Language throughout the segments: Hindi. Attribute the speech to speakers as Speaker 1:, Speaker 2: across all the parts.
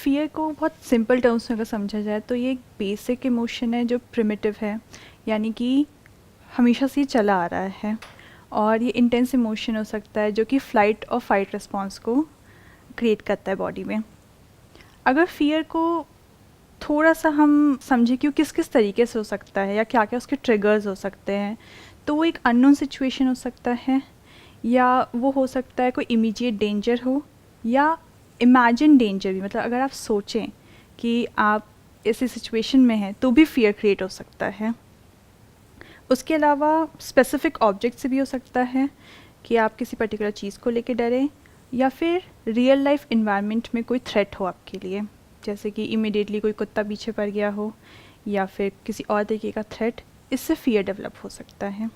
Speaker 1: फ़ियर को बहुत सिंपल टर्म्स में अगर समझा जाए तो ये एक बेसिक इमोशन है जो प्रिमिटिव है, यानी कि हमेशा से ही चला आ रहा है। और ये इंटेंस इमोशन हो सकता है जो कि फ़्लाइट और फाइट रिस्पॉन्स को क्रिएट करता है बॉडी में। अगर फ़ियर को थोड़ा सा हम समझें कि वो किस किस तरीके से हो सकता है या क्या क्या उसके ट्रिगर्स हो सकते हैं, तो वो एक अननोन सिचुएशन हो सकता है, या वो हो सकता है कोई इमीडिएट डेंजर हो, या इमेजिन डेंजर भी, मतलब अगर आप सोचें कि आप ऐसी सिचुएशन में हैं तो भी फियर क्रिएट हो सकता है। उसके अलावा स्पेसिफिक ऑब्जेक्ट से भी हो सकता है कि आप किसी पर्टिकुलर चीज़ को लेके डरें, या फिर रियल लाइफ इन्वायरमेंट में कोई थ्रेट हो आपके लिए, जैसे कि इमिडिएटली कोई कुत्ता पीछे पड़ गया हो या फिर किसी और तरीके का थ्रेट, इससे फियर डेवलप हो सकता है।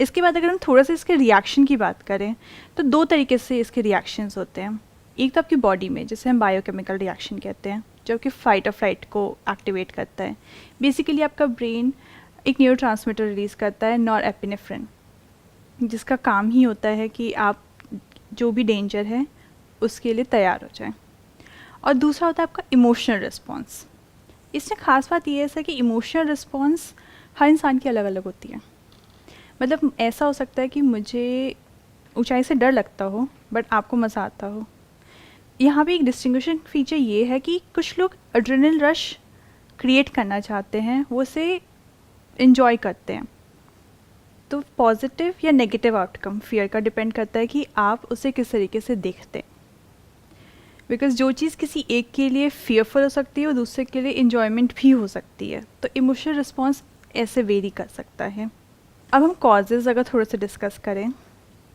Speaker 1: इसके बाद अगर हम थोड़ा सा इसके रिएक्शन की बात करें तो दो तरीके से इसके रिएक्शंस होते हैं। एक तो आपकी बॉडी में, जिसे हम बायोकेमिकल रिएक्शन कहते हैं, जो कि फाइट और फ्लाइट को एक्टिवेट करता है। बेसिकली आपका ब्रेन एक न्यूरोट्रांसमीटर रिलीज़ करता है नॉरएपिनेफ्रिन, जिसका काम ही होता है कि आप जो भी डेंजर है उसके लिए तैयार हो जाएं। और दूसरा होता है आपका इमोशनल रिस्पॉन्स। इसमें ख़ास बात यह है कि इमोशनल रिस्पॉन्स हर इंसान की अलग अलग होती है। मतलब ऐसा हो सकता है कि मुझे ऊंचाई से डर लगता हो बट आपको मज़ा आता हो। यहाँ पे एक डिस्टिंग्विशिंग फीचर ये है कि कुछ लोग एड्रेनल रश क्रिएट करना चाहते हैं, वो उसे इन्जॉय करते हैं। तो पॉजिटिव या नेगेटिव आउटकम फियर का डिपेंड करता है कि आप उसे किस तरीके से देखते हैं। बिकॉज जो चीज़ किसी एक के लिए फियरफुल हो सकती है वो दूसरे के लिए इन्जॉयमेंट भी हो सकती है। तो इमोशनल रिस्पॉन्स ऐसे वेरी कर सकता है। अब हम कॉजेज़ अगर थोड़े से डिस्कस करें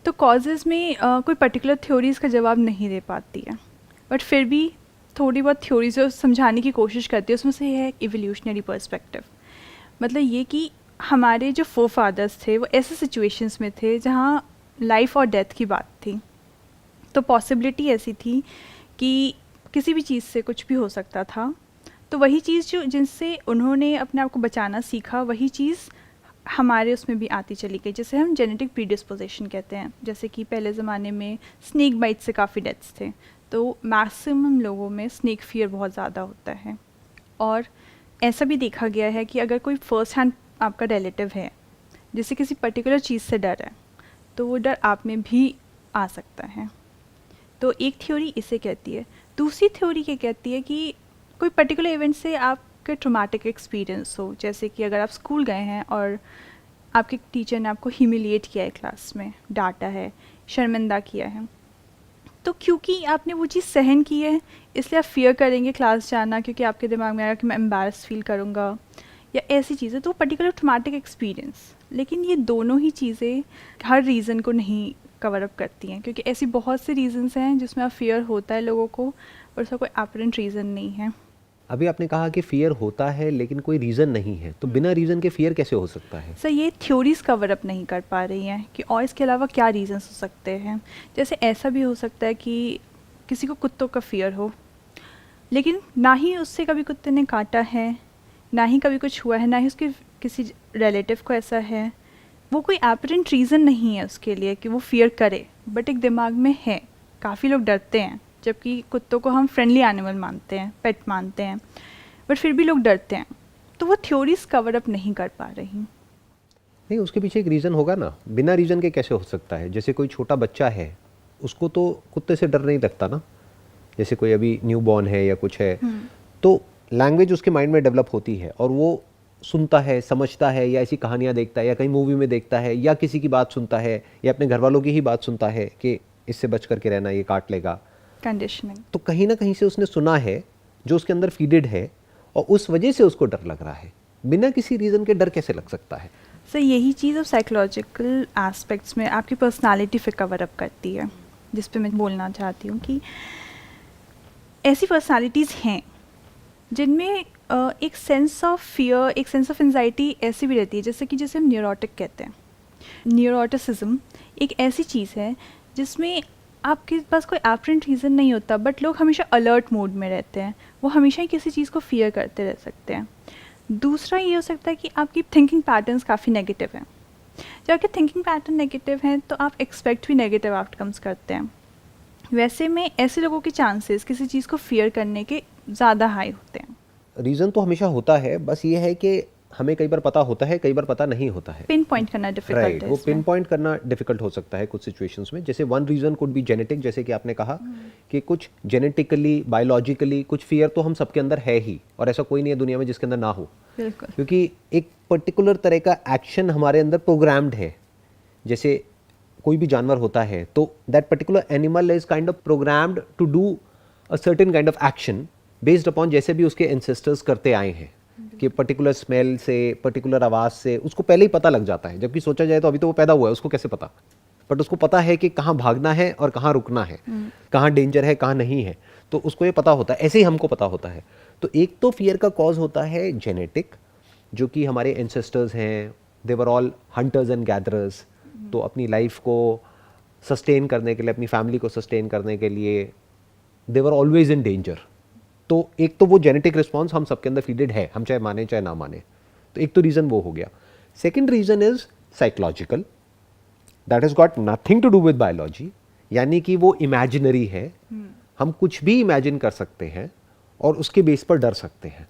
Speaker 1: तो कॉजेज़ में कोई पर्टिकुलर थ्योरीज़ का जवाब नहीं दे पाती है, बट फिर भी थोड़ी बहुत थ्योरीज जो समझाने की कोशिश करती है उसमें से है इवोल्यूशनरी पर्सपेक्टिव। मतलब ये कि हमारे जो फोरफादर्स थे वो ऐसे सिचुएशंस में थे जहाँ लाइफ और डेथ की बात थी, तो पॉसिबिलिटी ऐसी थी कि किसी भी चीज़ से कुछ भी हो सकता था। तो वही चीज़ जो जिनसे उन्होंने अपने आप को बचाना सीखा, वही चीज़ हमारे उसमें भी आती चली गई, जैसे हम जेनेटिक प्रीडिस्पोजिशन कहते हैं। जैसे कि पहले ज़माने में स्नेक बाइट से काफ़ी डेथ्स थे, तो मैक्सिमम लोगों में स्नेक फियर बहुत ज़्यादा होता है। और ऐसा भी देखा गया है कि अगर कोई फर्स्ट हैंड आपका रिलेटिव है जिसे किसी पर्टिकुलर चीज़ से डर है, तो वो डर आप में भी आ सकता है। तो एक थ्योरी इसे कहती है। दूसरी थ्योरी ये कहती है कि कोई पर्टिकुलर इवेंट से आपका ट्रॉमेटिक एक्सपीरियंस हो, जैसे कि अगर आप स्कूल गए हैं और आपके टीचर ने आपको ह्यूमिलिएट किया है, क्लास में डांटा है, शर्मिंदा किया है, तो क्योंकि आपने वो चीज़ सहन की है इसलिए आप फियर करेंगे क्लास जाना, क्योंकि आपके दिमाग में आएगा कि मैं एम्बैरस फील करूँगा या ऐसी चीज़ें। तो पर्टिकुलर ट्रॉमेटिक एक्सपीरियंस, लेकिन ये दोनों ही चीज़ें हर रीज़न को नहीं कवर अप करती हैं, क्योंकि ऐसी बहुत से रीज़न्स हैं जिसमें आप फियर होता है लोगों को और उसका कोई एपरेंट रीज़न नहीं है।
Speaker 2: अभी आपने कहा कि फियर होता है लेकिन कोई रीज़न नहीं है, तो बिना रीज़न के फियर कैसे हो सकता है?
Speaker 1: सर ये थ्योरीज कवर अप नहीं कर पा रही हैं कि और इसके अलावा क्या रीज़न्स हो सकते हैं। जैसे ऐसा भी हो सकता है कि किसी को कुत्तों का फियर हो, लेकिन ना ही उससे कभी कुत्ते ने काटा है, ना ही कभी कुछ हुआ है, ना ही उसके किसी रिलेटिव को ऐसा है। वो कोई एपरेंट रीज़न नहीं है उसके लिए कि वो फियर करे, बट एक दिमाग में है। काफ़ी लोग डरते हैं, जबकि कुत्तों को हम फ्रेंडली एनिमल मानते हैं, पेट मानते हैं, बट फिर भी लोग डरते हैं। तो वो थ्योरीज कवर अप नहीं कर पा रही।
Speaker 2: नहीं, उसके पीछे एक रीज़न होगा ना। बिना रीज़न के कैसे हो सकता है? जैसे कोई छोटा बच्चा है, उसको तो कुत्ते से डर नहीं लगता ना। जैसे कोई अभी न्यू बॉर्न है या कुछ है, तो लैंग्वेज उसके माइंड में डेवलप होती है और वो सुनता है, समझता है, या ऐसी कहानियाँ देखता है, या कहीं मूवी में देखता है, या किसी की बात सुनता है, या अपने घर वालों की ही बात सुनता है कि इससे बच करके रहना, ये काट लेगा।
Speaker 1: कंडीशनिंग।
Speaker 2: तो कहीं ना कहीं से उसने सुना है जो उसके अंदर फीडेड है, और उस वजह से उसको डर लग रहा है। बिना किसी रीज़न के डर कैसे लग सकता है?
Speaker 1: सर यही चीज़ अब साइकोलॉजिकल एस्पेक्ट्स में आपकी पर्सनालिटी फिर कवर अप करती है, जिस पे मैं बोलना चाहती हूँ कि ऐसी पर्सनालिटीज़ हैं जिनमें एक सेंस ऑफ फियर, एक सेंस ऑफ एंजाइटी ऐसी भी रहती है, जैसे कि जिसे हम न्यूरोटिक कहते हैं। न्यूरोटिसिज्म एक ऐसी चीज़ है जिसमें आपके पास कोई एपरेंट रीज़न नहीं होता, बट लोग हमेशा अलर्ट मोड में रहते हैं, वो हमेशा ही किसी चीज़ को फियर करते रह सकते हैं। दूसरा ये हो सकता है कि आपकी थिंकिंग पैटर्न्स काफ़ी नेगेटिव हैं। जब आपके थिंकिंग पैटर्न नेगेटिव हैं तो आप एक्सपेक्ट भी नेगेटिव आउटकम्स करते हैं। वैसे में ऐसे लोगों के चांसेस किसी चीज़ को फियर करने के ज़्यादा हाई होते हैं?
Speaker 2: रीज़न तो हमेशा होता है, बस ये है कि हमें कई बार पता होता है, कई बार पता नहीं होता है।
Speaker 1: पिन पॉइंट करना डिफिकल्ट
Speaker 2: राइट,
Speaker 1: है
Speaker 2: वो
Speaker 1: इसमें।
Speaker 2: पिन पॉइंट करना डिफिकल्ट हो सकता है कुछ सिचुएशंस में। जैसे one reason could be genetic, जैसे कि आपने कहा कि कुछ जेनेटिकली, बायोलॉजिकली कुछ फियर तो हम सबके अंदर है ही, और ऐसा कोई नहीं है दुनिया में जिसके अंदर ना हो,
Speaker 1: बिल्कुल।
Speaker 2: क्योंकि एक पर्टिकुलर तरह का एक्शन हमारे अंदर प्रोग्राम्ड है। जैसे कोई भी जानवर होता है तो that particular animal is kind of programmed to do a certain kind of action based upon जैसे भी उसके एंसेस्टर्स करते आए हैं, कि पर्टिकुलर स्मेल से, पर्टिकुलर आवाज़ से उसको पहले ही पता लग जाता है। जबकि सोचा जाए तो अभी तो वो पैदा हुआ है, उसको कैसे पता, बट उसको पता है कि कहाँ भागना है और कहाँ रुकना है, कहाँ डेंजर है कहाँ नहीं है, तो उसको ये पता होता है। ऐसे ही हमको पता होता है। तो एक तो फियर का कॉज होता है जेनेटिक, जो कि हमारे एंसेस्टर्स हैं, they were all hunters and gatherers, तो अपनी लाइफ को सस्टेन करने के लिए, अपनी फैमिली को सस्टेन करने के लिए दे वर ऑलवेज इन डेंजर। तो एक तो वो जेनेटिक रिस्पॉन्स हम सबके अंदर फीडेड है, हम चाहे माने चाहे ना माने। तो एक तो रीज़न वो हो गया। Second reason is psychological, that is got nothing to do with biology, यानी कि वो इमेजिनरी है। हम कुछ भी इमेजिन कर सकते हैं और उसके बेस पर डर सकते हैं।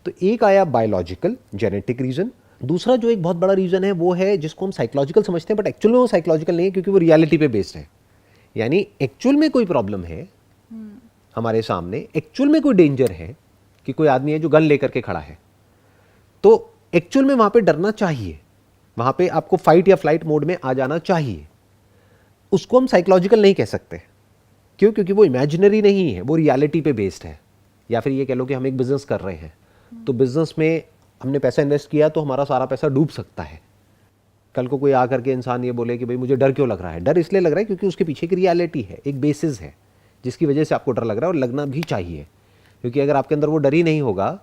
Speaker 2: तो एक आया बायोलॉजिकल जेनेटिक रीज़न। दूसरा जो एक बहुत बड़ा रीज़न है वो है जिसको हम साइकोलॉजिकल समझते हैं, बट एक्चुअल में वो साइकोलॉजिकल नहीं है, क्योंकि वो रियलिटी पे बेस्ड है। यानी एक्चुअल में कोई प्रॉब्लम है हमारे सामने, एक्चुअल में कोई डेंजर है कि कोई आदमी है जो गन लेकर के खड़ा है, तो एक्चुअल में वहां पे डरना चाहिए, वहां पे आपको फाइट या फ्लाइट मोड में आ जाना चाहिए। उसको हम साइकोलॉजिकल नहीं कह सकते। क्यों? क्योंकि वो इमेजिनरी नहीं है, वो रियलिटी पे बेस्ड है। या फिर ये कह लो कि हम एक बिजनेस कर रहे हैं, तो बिजनेस में हमने पैसा इन्वेस्ट किया तो हमारा सारा पैसा डूब सकता है। कल को कोई आकर के इंसान ये बोले कि भाई मुझे डर क्यों लग रहा है, डर इसलिए लग रहा है क्योंकि उसके पीछे एक रियलिटी है, एक बेसिस है जिसकी वजह से आपको डर लग रहा है, और लगना भी चाहिए। क्योंकि अगर आपके अंदर वो डर ही नहीं होगा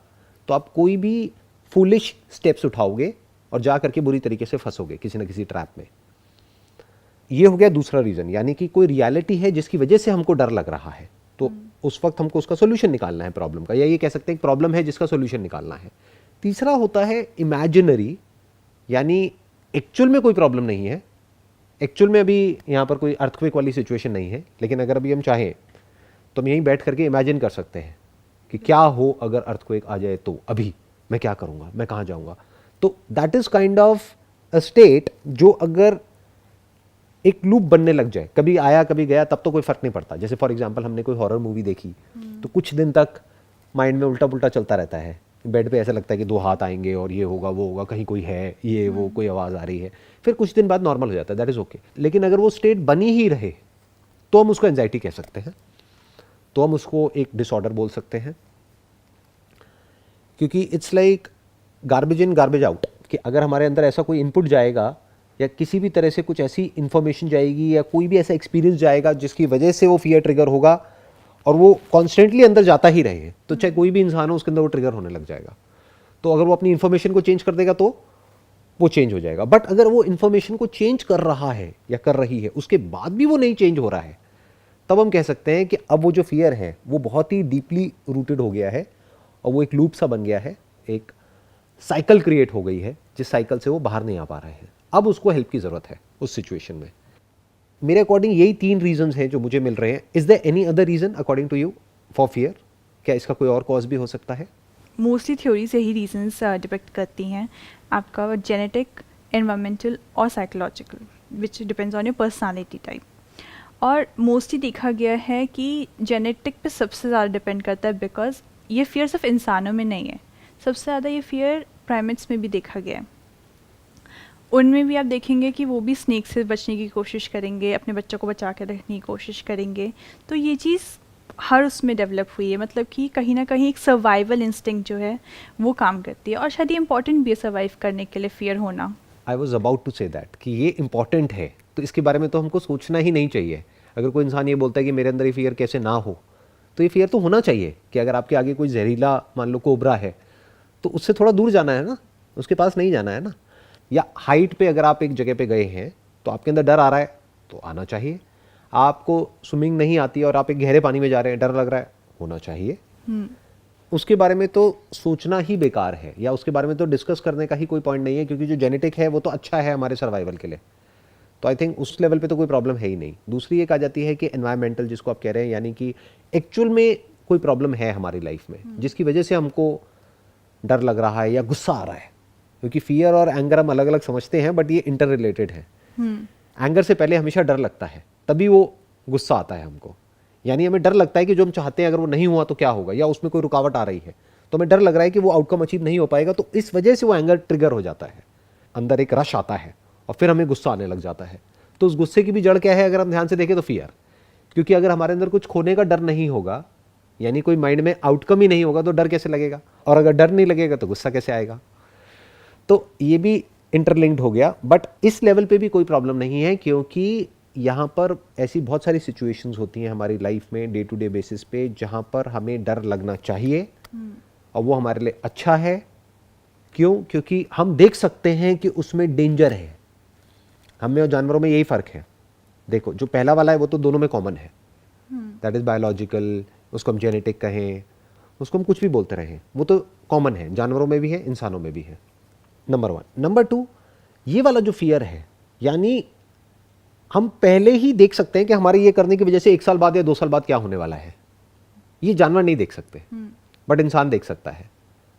Speaker 2: तो आप कोई भी फूलिश स्टेप्स उठाओगे और जा करके बुरी तरीके से फंसोगे किसी न किसी ट्रैप में। ये हो गया दूसरा रीज़न, यानी कि कोई रियलिटी है जिसकी वजह से हमको डर लग रहा है, तो उस वक्त हमको उसका सोल्यूशन निकालना है प्रॉब्लम का, या ये कह सकते हैं प्रॉब्लम है जिसका सोल्यूशन निकालना है। तीसरा होता है इमेजिनरी, यानी एक्चुअल में कोई प्रॉब्लम नहीं है, एक्चुअल में अभी यहाँ पर कोई अर्थक्वेक वाली सिचुएशन नहीं है, लेकिन अगर अभी हम चाहें तो हम यहीं बैठ करके इमेजिन कर सकते हैं कि क्या हो अगर अर्थक्वेक आ जाए, तो अभी मैं क्या करूँगा, मैं कहाँ जाऊँगा। तो that is kind of a state जो अगर एक लूप बनने लग जाए, कभी आया कभी गया, तब तो कोई फर्क नहीं पड़ता। जैसे फॉर एग्जांपल हमने कोई हॉरर मूवी देखी तो कुछ दिन तक माइंड में उल्टा पुल्टा चलता रहता है, बेड पे ऐसा लगता है कि दो हाथ आएंगे और ये होगा वो होगा, कहीं कोई है, ये वो कोई आवाज़ आ रही है। फिर कुछ दिन बाद नॉर्मल हो जाता है, दैट इज़ ओके। लेकिन अगर वो स्टेट बनी ही रहे तो हम उसको एंजाइटी कह सकते हैं, तो हम उसको एक डिसऑर्डर बोल सकते हैं। क्योंकि it's like garbage in garbage out, कि अगर हमारे अंदर ऐसा कोई इनपुट जाएगा या किसी भी तरह से कुछ ऐसी इंफॉर्मेशन जाएगी या कोई भी ऐसा एक्सपीरियंस जाएगा जिसकी वजह से वो फियर ट्रिगर होगा और वो कॉन्स्टेंटली अंदर जाता ही रहे, तो चाहे कोई भी इंसान हो उसके अंदर वो ट्रिगर होने लग जाएगा। तो अगर वो अपनी इंफॉर्मेशन को चेंज कर देगा तो वो चेंज हो जाएगा। बट अगर वो इंफॉर्मेशन को चेंज कर रहा है या कर रही है, उसके बाद भी वो नहीं चेंज हो रहा है, तब हम कह सकते हैं कि अब वो जो फियर है वो बहुत ही डीपली रूटेड हो गया है और वो एक लूप सा बन गया है, एक साइकिल क्रिएट हो गई है जिस साइकिल से वो बाहर नहीं आ पा रहे हैं। अब उसको हेल्प की ज़रूरत है उस सिचुएशन में। मेरे अकॉर्डिंग यही 3 रीजंस हैं जो मुझे मिल रहे हैं। Is there any other reason according to you for fear? क्या इसका कोई और कॉज भी हो सकता है?
Speaker 1: मोस्टली थ्योरी से ही रीजंस डिपेक्ट करती हैं, आपका जेनेटिक, एनवायरमेंटल और psychological, which depends on your personality type. और मोस्टली देखा गया है कि जेनेटिक पे सबसे ज़्यादा डिपेंड करता है, बिकॉज ये फियर सिर्फ इंसानों में नहीं है, सबसे ज़्यादा ये फियर प्राइमेट्स में भी देखा गया है। उनमें भी आप देखेंगे कि वो भी स्नेक से बचने की कोशिश करेंगे, अपने बच्चों को बचा के रखने की कोशिश करेंगे। तो ये चीज़ हर उसमें डेवलप हुई है, मतलब कि कहीं ना कहीं एक सर्वाइवल इंस्टिंक्ट जो है वो काम करती है, और शायद ये इंपॉर्टेंट भी है सर्वाइव करने के लिए फियर होना।
Speaker 2: I was about to say that कि ये इंपॉर्टेंट है, तो इसके बारे में तो हमको सोचना ही नहीं चाहिए। अगर कोई इंसान ये बोलता है कि मेरे अंदर ये फियर कैसे ना हो, तो ये फियर तो होना चाहिए कि अगर आपके आगे कोई जहरीला मान लो कोबरा है तो उससे थोड़ा दूर जाना है ना, उसके पास नहीं जाना है ना। या हाइट पे अगर आप एक जगह पे गए हैं तो आपके अंदर डर आ रहा है तो आना चाहिए। आपको स्विमिंग नहीं आती और आप एक गहरे पानी में जा रहे हैं, डर लग रहा है, होना चाहिए। उसके बारे में तो सोचना ही बेकार है, या उसके बारे में तो डिस्कस करने का ही कोई पॉइंट नहीं है, क्योंकि जो जेनेटिक है वो तो अच्छा है हमारे सर्वाइवल के लिए। तो आई थिंक उस लेवल पे तो कोई प्रॉब्लम है ही नहीं। दूसरी एक आ जाती है कि एनवायरमेंटल, जिसको आप कह रहे हैं, यानी कि एक्चुअल में कोई प्रॉब्लम है हमारी लाइफ में जिसकी वजह से हमको डर लग रहा है या गुस्सा आ रहा है, क्योंकि फियर और एंगर हम अलग अलग समझते हैं बट ये इंटर रिलेटेड है। एंगर से पहले हमेशा डर लगता है, तभी वो गुस्सा आता है हमको। यानी हमें डर लगता है कि जो हम चाहते हैं अगर वो नहीं हुआ तो क्या होगा, या उसमें कोई रुकावट आ रही है तो हमें डर लग रहा है कि वो आउटकम अचीव नहीं हो पाएगा, तो इस वजह से वो एंगर ट्रिगर हो जाता है, अंदर एक रश आता है और फिर हमें गुस्सा आने लग जाता है। तो उस गुस्से की भी जड़ क्या है अगर हम ध्यान से देखें तो फियर, क्योंकि अगर हमारे अंदर कुछ खोने का डर नहीं होगा, यानी कोई माइंड में आउटकम ही नहीं होगा, तो डर कैसे लगेगा, और अगर डर नहीं लगेगा तो गुस्सा कैसे आएगा। तो ये भी इंटरलिंक्ड हो गया, बट इस लेवल पे भी कोई प्रॉब्लम नहीं है, क्योंकि यहाँ पर ऐसी बहुत सारी सिचुएशंस होती हैं हमारी लाइफ में डे टू डे बेसिस पे जहाँ पर हमें डर लगना चाहिए और वो हमारे लिए अच्छा है। क्यों? क्योंकि हम देख सकते हैं कि उसमें डेंजर है। हम में और जानवरों में यही फर्क है। देखो, जो पहला वाला है वो तो दोनों में कॉमन है, दैट इज बायोलॉजिकल, उसको हम जेनेटिक कहें, उसको हम कुछ भी बोलते रहें, वो तो कॉमन है, जानवरों में भी है, इंसानों में भी है, नंबर 1। नंबर 2, ये वाला जो फियर है, यानी हम पहले ही देख सकते हैं कि हमारे ये करने की वजह से 1 साल बाद या 2 साल बाद क्या होने वाला है। ये जानवर नहीं देख सकते बट इंसान देख सकता है।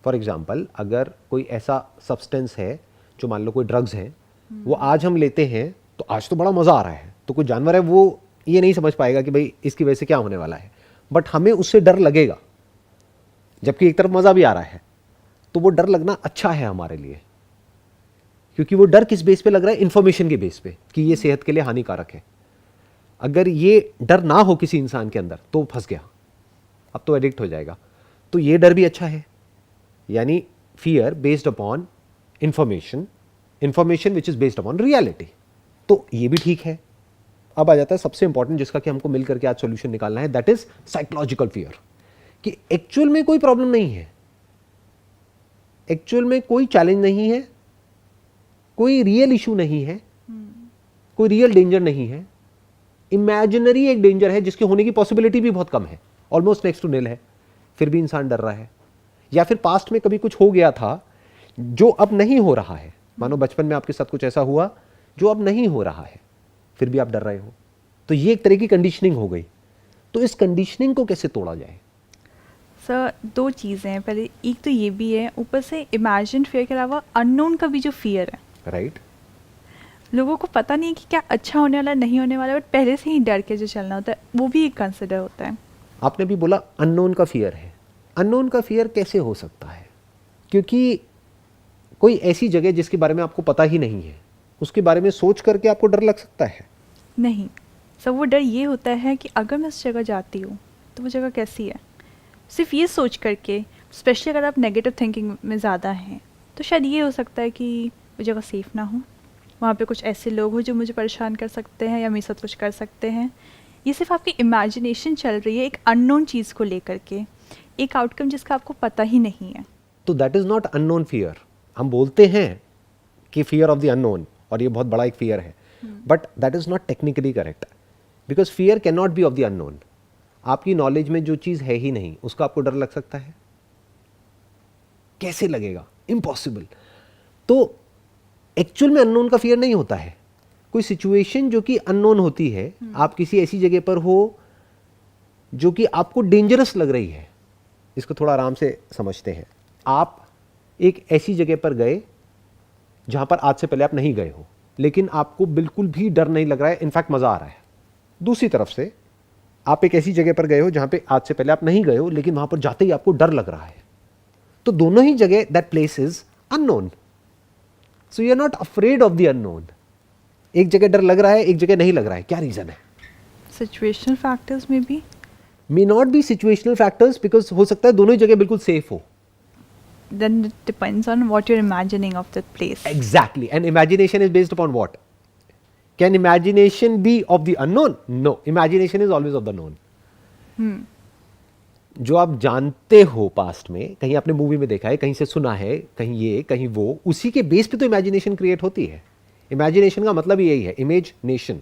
Speaker 2: फॉर एग्जाम्पल, अगर कोई ऐसा सब्सटेंस है जो मान लो कोई ड्रग्स है, वो आज हम लेते हैं तो आज तो बड़ा मजा आ रहा है, तो कोई जानवर है वो ये नहीं समझ पाएगा कि भाई इसकी वजह से क्या होने वाला है, बट हमें उससे डर लगेगा, जबकि एक तरफ मजा भी आ रहा है। तो वो डर लगना अच्छा है हमारे लिए, क्योंकि वो डर किस बेस पे लग रहा है, इंफॉर्मेशन के बेस पे कि ये सेहत के लिए हानिकारक है। अगर ये डर ना हो किसी इंसान के अंदर तो फंस गया, अब तो एडिक्ट हो जाएगा। तो ये डर भी अच्छा है, यानी fear based upon information, information which is based upon reality, तो ये भी ठीक है। अब आ जाता है सबसे इंपॉर्टेंट जिसका कि हमको मिलकर के आज सॉल्यूशन निकालना है, दैट इज साइकोलॉजिकल फियर, कि एक्चुअल में कोई प्रॉब्लम नहीं है, एक्चुअल में कोई चैलेंज नहीं है, कोई रियल इशू नहीं है, कोई रियल डेंजर नहीं है, इमेजिनरी एक डेंजर है जिसके होने की पॉसिबिलिटी भी बहुत कम है, ऑलमोस्ट नेक्स्ट टू निल है, फिर भी इंसान डर रहा है। या फिर पास्ट में कभी कुछ हो गया था जो अब नहीं हो रहा है, मानो बचपन में आपके साथ कुछ ऐसा हुआ जो अब नहीं हो रहा है, फिर भी आप डर रहे हो, तो ये एक तरह की कंडीशनिंग हो गई। तो इस कंडीशनिंग को कैसे तोड़ा जाए?
Speaker 1: सर, 2 चीज़ें हैं। पहले एक तो ये भी है, ऊपर से इमेजिन फियर के अलावा अननोन का भी जो फियर है,
Speaker 2: राइट।
Speaker 1: लोगों को पता नहीं है कि क्या अच्छा होने वाला नहीं होने वाला, बट पहले से ही डर के जो चलना होता है वो भी एक कंसिडर होता है।
Speaker 2: आपने भी बोला अननोन का फियर है। अननोन का फियर कैसे हो सकता है? क्योंकि कोई ऐसी जगह जिसके बारे में आपको पता ही नहीं है, उसके बारे में सोच करके आपको डर लग सकता है?
Speaker 1: नहीं सर, वो डर ये होता है कि अगर मैं उस जगह जाती हूँ तो वो जगह कैसी है, सिर्फ ये सोच करके। स्पेशली अगर आप नेगेटिव थिंकिंग में ज़्यादा हैं तो शायद ये हो सकता है कि वो जगह सेफ़ ना हो, वहाँ पे कुछ ऐसे लोग हो जो मुझे परेशान कर सकते हैं या मेरे साथ कुछ कर सकते हैं। ये सिर्फ आपकी इमेजिनेशन चल रही है एक अननोन चीज़ को लेकर के, एक आउटकम जिसका आपको पता ही नहीं है।
Speaker 2: तो that is not unknown fear. हम बोलते हैं कि फियर ऑफ द अननोन, और ये बहुत बड़ा एक फियर है, but that is not technically correct, because fear can not B of the unknown. आपकी नॉलेज में जो चीज़ है ही नहीं उसका आपको डर लग सकता है? कैसे लगेगा? इम्पॉसिबल। तो एक्चुअल में अननोन का फियर नहीं होता है। कोई सिचुएशन जो कि अननोन होती है, आप किसी ऐसी जगह पर हो जो कि आपको डेंजरस लग रही है। इसको थोड़ा आराम से समझते हैं। आप एक ऐसी जगह पर गए जहां पर आज से पहले आप नहीं गए हो, लेकिन आपको बिल्कुल भी डर नहीं लग रहा है, इनफैक्ट मजा आ रहा है। दूसरी तरफ से आप एक ऐसी जगह पर गए हो जहां पे आज से पहले आप नहीं गए हो, लेकिन वहां पर जाते ही आपको डर लग रहा है। तो दोनों ही जगह that place is unknown, so you are not afraid of the unknown. एक जगह डर लग रहा है, एक जगह नहीं लग रहा है, क्या रीजन है?
Speaker 1: सिचुएशनल फैक्टर्स में भी
Speaker 2: may not be situational factors, because हो सकता है दोनों ही जगह बिल्कुल सेफ हो।
Speaker 1: then it depends on what you're imagining of that place.
Speaker 2: Exactly. And imagination is based upon what? Can imagination be of the unknown? No. Imagination is always of the known. जो आप जानते हो पास्ट में, कहीं आपने मूवी में देखा है, कहीं से सुना है, कहीं ये कहीं वो, उसी के बेस पे तो इमेजिनेशन क्रिएट होती है। इमेजिनेशन का मतलब यही है, image nation,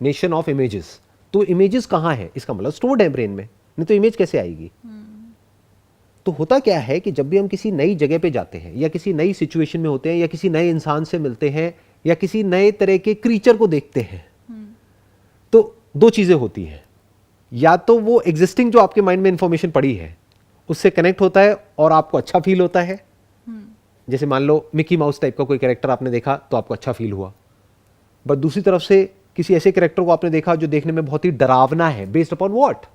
Speaker 2: nation of images. तो इमेजेस कहाँ है? इसका मतलब स्टोर्ड है ब्रेन में, नहीं तो इमेज कैसे आएगी? तो होता क्या है कि जब भी हम किसी नई जगह पे जाते हैं या किसी नई सिचुएशन में होते हैं या किसी नए इंसान से मिलते हैं या किसी नए तरह के क्रीचर को देखते हैं, तो 2 चीजें होती हैं। या तो वो एग्जिस्टिंग जो आपके माइंड में इंफॉर्मेशन पड़ी है उससे कनेक्ट होता है और आपको अच्छा फील होता है, जैसे मान लो मिकी माउस टाइप का कोई कैरेक्टर आपने देखा तो आपको अच्छा फील हुआ, बट दूसरी तरफ से किसी ऐसे कैरेक्टर को आपने देखा जो देखने में बहुत ही डरावना है, बेस्ड अपॉन व्हाट?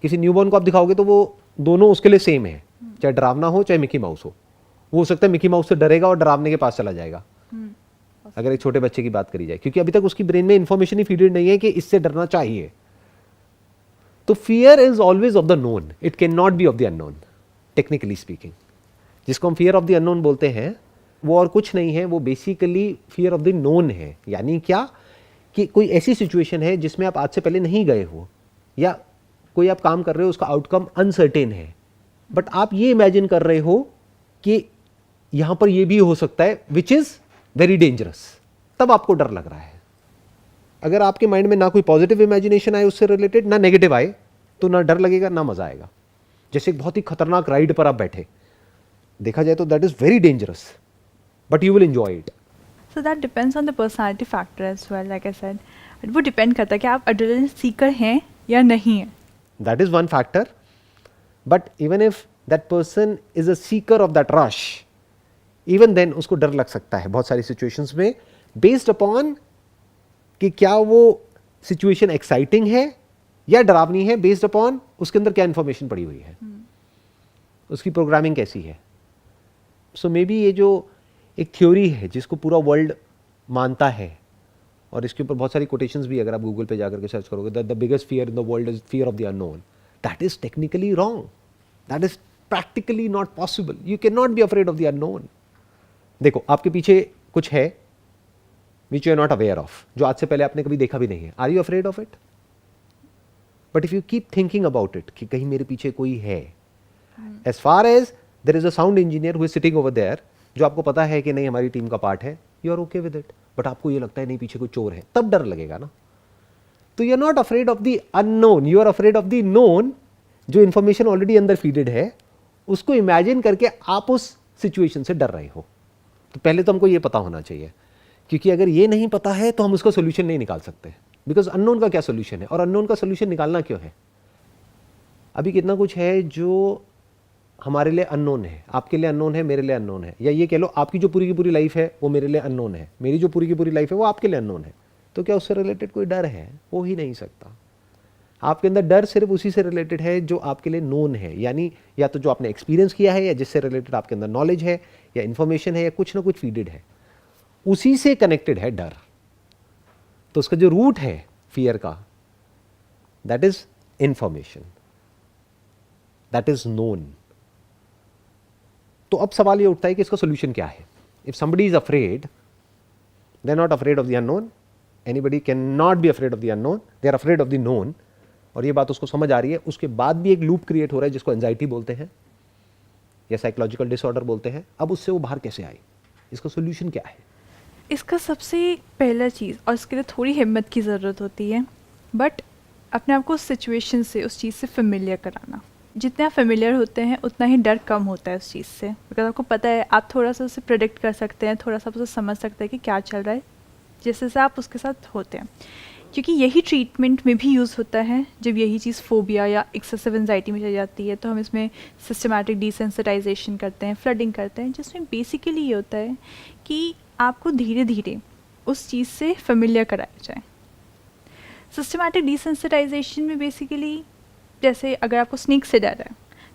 Speaker 2: किसी न्यूबॉर्न को आप दिखाओगे तो वो दोनों उसके लिए सेम है, चाहे डरावना हो चाहे मिकी माउस वो हो सकता है मिकी माउस से डरेगा और डरावने के पास चला जाएगा, अगर एक छोटे बच्चे की बात करी जाए, क्योंकि अभी तक उसकी ब्रेन में इंफॉर्मेशन ही फीडेड नहीं है कि इससे डरना चाहिए। तो fear is always of the known, it can not B of the unknown, technically speaking. जिसको हम फियर ऑफ द अननोन बोलते हैं वो और कुछ नहीं है, वो basically fear of the known है। यानी क्या कि कोई ऐसी सिचुएशन है जिसमें आप आज से पहले नहीं गए हो, या कोई आप काम कर रहे हो उसका आउटकम अनसर्टेन है, बट आप ये इमेजिन कर रहे हो कि यहां पर ये भी हो सकता है, विच इज वेरी डेंजरस, तब आपको डर लग रहा है। अगर आपके माइंड में ना कोई पॉजिटिव इमेजिनेशन आए उससे रिलेटेड, ना नेगेटिव आए, तो ना डर लगेगा ना मजा आएगा। जैसे एक बहुत ही खतरनाक राइड पर आप बैठे, देखा जाए तो that is very dangerous, but you will enjoy it.
Speaker 1: So that depends on the personality factor as well, like I said, वो डिपेंड करता है कि आप एड्रेनलिन सीकर हैं या नहीं है।
Speaker 2: That is one factor, but even if that person is a seeker of that rush, even then उसको डर लग सकता है बहुत सारी सिचुएशंस में, बेस्ड अपॉन कि क्या वो सिचुएशन एक्साइटिंग है या डरावनी है, बेस्ड अपॉन उसके अंदर क्या इंफॉर्मेशन पड़ी हुई है, उसकी प्रोग्रामिंग कैसी है। सो मे बी ये जो एक थ्योरी है जिसको पूरा वर्ल्ड मानता है, और इसके ऊपर बहुत सारी कोटेशंस भी, अगर आप गूगल पे जाकर के सर्च करोगे, that the biggest fear in the world is fear of the unknown, that is technically wrong, that is practically not possible. You can not be afraid of the unknown. देखो आपके पीछे कुछ है which you are not aware of, जो आज से पहले आपने कभी देखा भी नहीं है। Are you afraid of it? But if you keep thinking about it कि कहीं मेरे पीछे कोई है, as far as there is a sound engineer who is sitting over there, जो आपको पता है कि नहीं हमारी टीम का पार्ट है, you are okay with it, but आपको ये लगता है नहीं पीछे कोई चोर है, तब डर लगेगा ना। तो you are not afraid of the unknown, you are afraid of the known, जो इंफॉर्मेशन ऑलरेडी अंदर फीडेड है, उसको इमेजिन करके आप उस सिचुएशन से डर रहे हो। तो पहले तो हमको ये पता होना चाहिए, क्योंकि अगर ये नहीं पता है तो हम उसका सोल्यूशन नहीं निकाल सकते, बिकॉज अननोन का क्या सोल्यूशन है, और अननोन का सोल्यूशन निकालना क्यों है। अभी कितना कुछ है जो हमारे लिए अननोन है, आपके लिए अननोन है, मेरे लिए अननोन है, या ये कह लो आपकी जो पूरी की पूरी लाइफ है वो मेरे लिए अननोन है, मेरी जो पूरी की पूरी लाइफ है वो आपके लिए अननोन है। तो क्या उससे रिलेटेड कोई डर है? हो ही नहीं सकता। आपके अंदर डर सिर्फ उसी से रिलेटेड है जो आपके लिए नोन है, यानी या तो जो आपने एक्सपीरियंस किया है, या जिससे रिलेटेड आपके अंदर नॉलेज है या इन्फॉर्मेशन है, या कुछ ना कुछ फीडेड है, उसी से कनेक्टेड है डर। तो उसका जो रूट है फियर का, that is information, that is known. तो अब सवाल ये उठता है कि इसका सोल्यूशन क्या है। If somebody is afraid, they are not afraid of the unknown, anybody can not be afraid of the unknown, they are afraid of the known. और ये बात उसको समझ आ रही है, उसके बाद भी एक लूप क्रिएट हो रहा है जिसको एंजाइटी बोलते हैं या साइकोलॉजिकल डिसऑर्डर बोलते हैं। अब उससे वो बाहर कैसे आए, इसका सोल्यूशन क्या है?
Speaker 1: इसका सबसे पहला चीज़, और इसके लिए थोड़ी हिम्मत की ज़रूरत होती है, बट अपने आप को उस सिचुएशन से, उस चीज़ से फेमिलियर कराना। जितने आप फेमिलियर होते हैं उतना ही डर कम होता है उस चीज़ से, बिकॉज आपको पता है, आप थोड़ा सा उसे प्रेडिक्ट कर सकते हैं, थोड़ा सा उसे समझ सकते हैं कि क्या चल रहा है, जिससे से आप उसके साथ होते हैं। क्योंकि यही ट्रीटमेंट में भी यूज़ होता है जब यही चीज़ फोबिया या एक्सेसिव एंजाइटी में चली जाती है, तो हम इसमें सिस्टमैटिक डिसेंसिटाइजेशन करते हैं, फ्लडिंग करते हैं, जिसमें बेसिकली ये होता है कि आपको धीरे धीरे उस चीज़ से फेमिलियर कराया जाए। सिस्टमैटिक डिसेंसिटाइजेशन में बेसिकली, जैसे अगर आपको स्नेक से डर है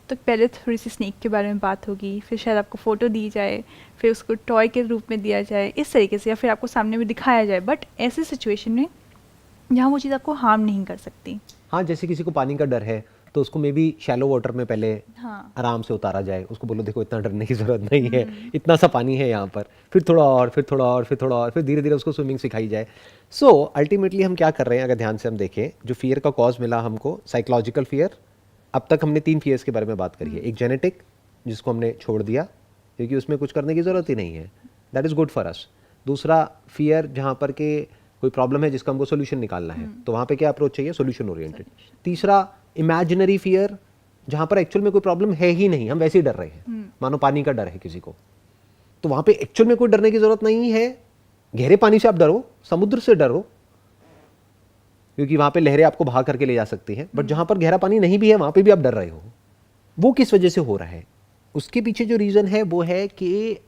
Speaker 1: तो पहले थोड़ी सी स्नेक के बारे में बात होगी, फिर शायद आपको फ़ोटो दी जाए, फिर उसको टॉय के रूप में दिया जाए, इस तरीके से, या फिर आपको सामने में दिखाया जाए, बट ऐसे सिचुएशन में जहाँ वो चीज़ आपको हार्म नहीं कर सकती।
Speaker 2: हाँ, जैसे किसी को पानी का डर है तो उसको मे बी शैलो वाटर में पहले आराम से उतारा जाए, उसको बोलो देखो इतना डरने की जरूरत नहीं है, इतना सा पानी है यहाँ पर, फिर थोड़ा और, फिर थोड़ा और, फिर थोड़ा और, फिर धीरे धीरे उसको स्विमिंग सिखाई जाए। सो अल्टीमेटली हम क्या कर रहे हैं, अगर ध्यान से हम देखें, जो फियर का कॉज मिला हमको, साइकोलॉजिकल फियर। अब तक हमने 3 फियर्स के बारे में बात करी है। एक जेनेटिक, जिसको हमने छोड़ दिया क्योंकि उसमें कुछ करने की ज़रूरत ही नहीं है, that is good for us. दूसरा फियर, जहाँ पर के कोई प्रॉब्लम है जिसका हमको सोल्यूशन निकालना है, तो वहाँ पे क्या अप्रोच चाहिए, सोल्यूशन ओरिएंटेड। तीसरा इमेजिनरी फियर, जहाँ पर एक्चुअल में कोई प्रॉब्लम है ही नहीं, हम वैसे ही डर रहे हैं, मानो पानी का डर है किसी को, तो वहाँ पे एक्चुअल में कोई डरने की जरूरत नहीं है। गहरे पानी से आप डरो, समुद्र से डरो, क्योंकि वहाँ पे लहरें आपको बहा करके ले जा सकती हैं, बट जहाँ पर गहरा पानी नहीं भी है वहाँ पे भी आप डर रहे हो। वो किस वजह से हो रहा है? उसके पीछे जो रीज़न है वो है कि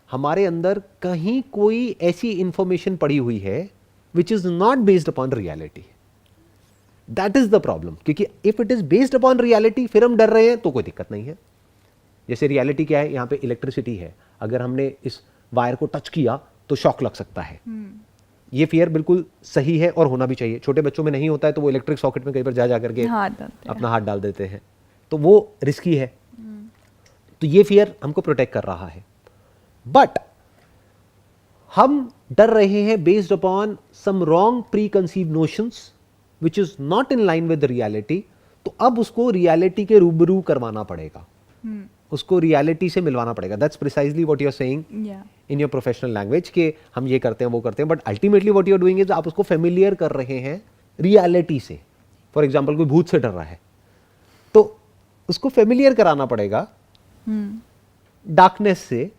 Speaker 2: हमारे अंदर कहीं कोई ऐसी इंफॉर्मेशन पड़ी हुई है which is not based upon reality. That is the problem, क्योंकि if it is based upon reality फिर हम डर रहे हैं तो कोई दिक्कत नहीं है। जैसे रियलिटी क्या है, यहाँ पे इलेक्ट्रिसिटी है, अगर हमने इस वायर को टच किया तो शॉक लग सकता है। ये फियर बिल्कुल सही है और होना भी चाहिए। छोटे बच्चों में नहीं होता है तो वो इलेक्ट्रिक सॉकेट में कई बार जा करके अपना हाथ डाल देते हैं, तो वो रिस्की है। तो ये फियर हमको प्रोटेक्ट कर रहा है, बट हम डर रहे हैं based upon some wrong pre conceive notions which is not in line with reality. तो अब उसको रियलिटी के रूबरू करवाना पड़ेगा, उसको रियलिटी से मिलवाना पड़ेगा। That's precisely what you are saying in your professional language कि हम ये करते हैं वो करते हैं, but ultimately what you are doing is आप उसको फेमिलियर कर रहे हैं रियलिटी से। फॉर एग्जांपल कोई भूत से डर रहा है तो उसको फेमिलियर कराना पड़ेगा डार्कनेस से,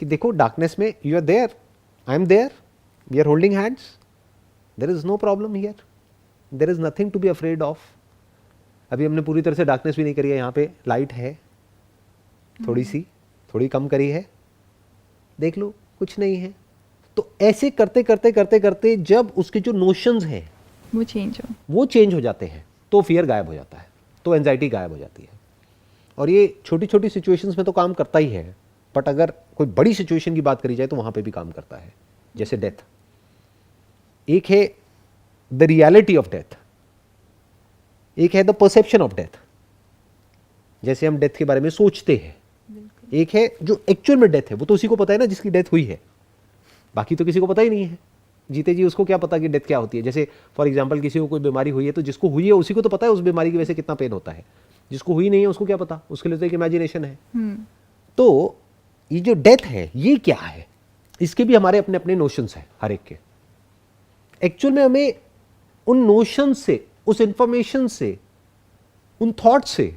Speaker 2: कि देखो डार्कनेस में you are there, I am there, we are holding hands, there is no problem here, there is nothing to be afraid of. अभी हमने पूरी तरह से डार्कनेस भी नहीं करी है, यहाँ पे लाइट है, थोड़ी कम करी है, देख लो कुछ नहीं है। तो ऐसे करते करते करते करते जब उसके जो नोशंस हैं वो चेंज हो जाते हैं तो फियर गायब हो जाता है, तो एंजाइटी गायब हो जाती है। और ये छोटी छोटी सिचुएशंस में तो काम करता ही है, बट अगर कोई बड़ी सिचुएशन की बात करी जाए तो वहां पे भी काम करता है। जैसे डेथ, एक है द रियलिटी ऑफ डेथ, एक है द परसेप्शन ऑफ डेथ, जैसे हम डेथ के बारे में सोचते हैं। एक है जो एक्चुअल में डेथ है, वो तो उसी को पता है ना जिसकी डेथ हुई है, बाकी तो किसी को पता ही नहीं है। जीते जी उसको क्या पता कि डेथ क्या होती है। जैसे फॉर एग्जांपल किसी को कोई बीमारी हुई है तो जिसको हुई है उसी को तो पता है उस बीमारी की वजह से कितना पेन होता है, जिसको हुई नहीं है उसको क्या पता, उसके लिए तो एक इमेजिनेशन है। तो ये जो डेथ है ये क्या है, इसके भी हमारे अपने अपने नोशंस हैं हर एक के। एक्चुअल में हमें उन नोशन से, उस इंफॉर्मेशन से, उन थॉट से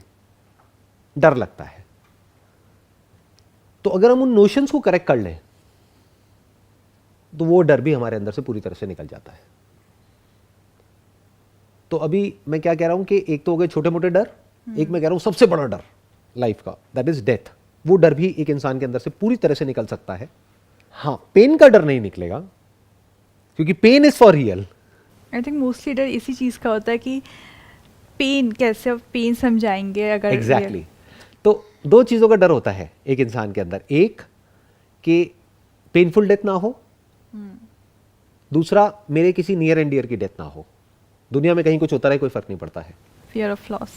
Speaker 2: डर लगता है। तो अगर हम उन नोशंस को करेक्ट कर लें तो वो डर भी हमारे अंदर से पूरी तरह से निकल जाता है। तो अभी मैं क्या कह रहा हूं कि एक तो हो गए छोटे मोटे डर, एक मैं कह रहा हूं सबसे बड़ा डर लाइफ का, दैट इज डेथ। वो डर भी एक इंसान के अंदर से पूरी तरह से निकल सकता है। हाँ, पेन का डर नहीं निकलेगा क्योंकि pain is for real.
Speaker 1: I think mostly डर इसी चीज़ का होता है कि पेन कैसे, अब पेन समझाएंगे अगर
Speaker 2: एग्जैक्टली तो दो चीज़ों का डर होता है एक इंसान के अंदर, एक कि पेनफुल डेथ ना हो, दूसरा मेरे किसी नियर एंड डियर की डेथ ना हो। दुनिया में कहीं कुछ होता रहे कोई फर्क नहीं पड़ता है,
Speaker 1: fear of loss,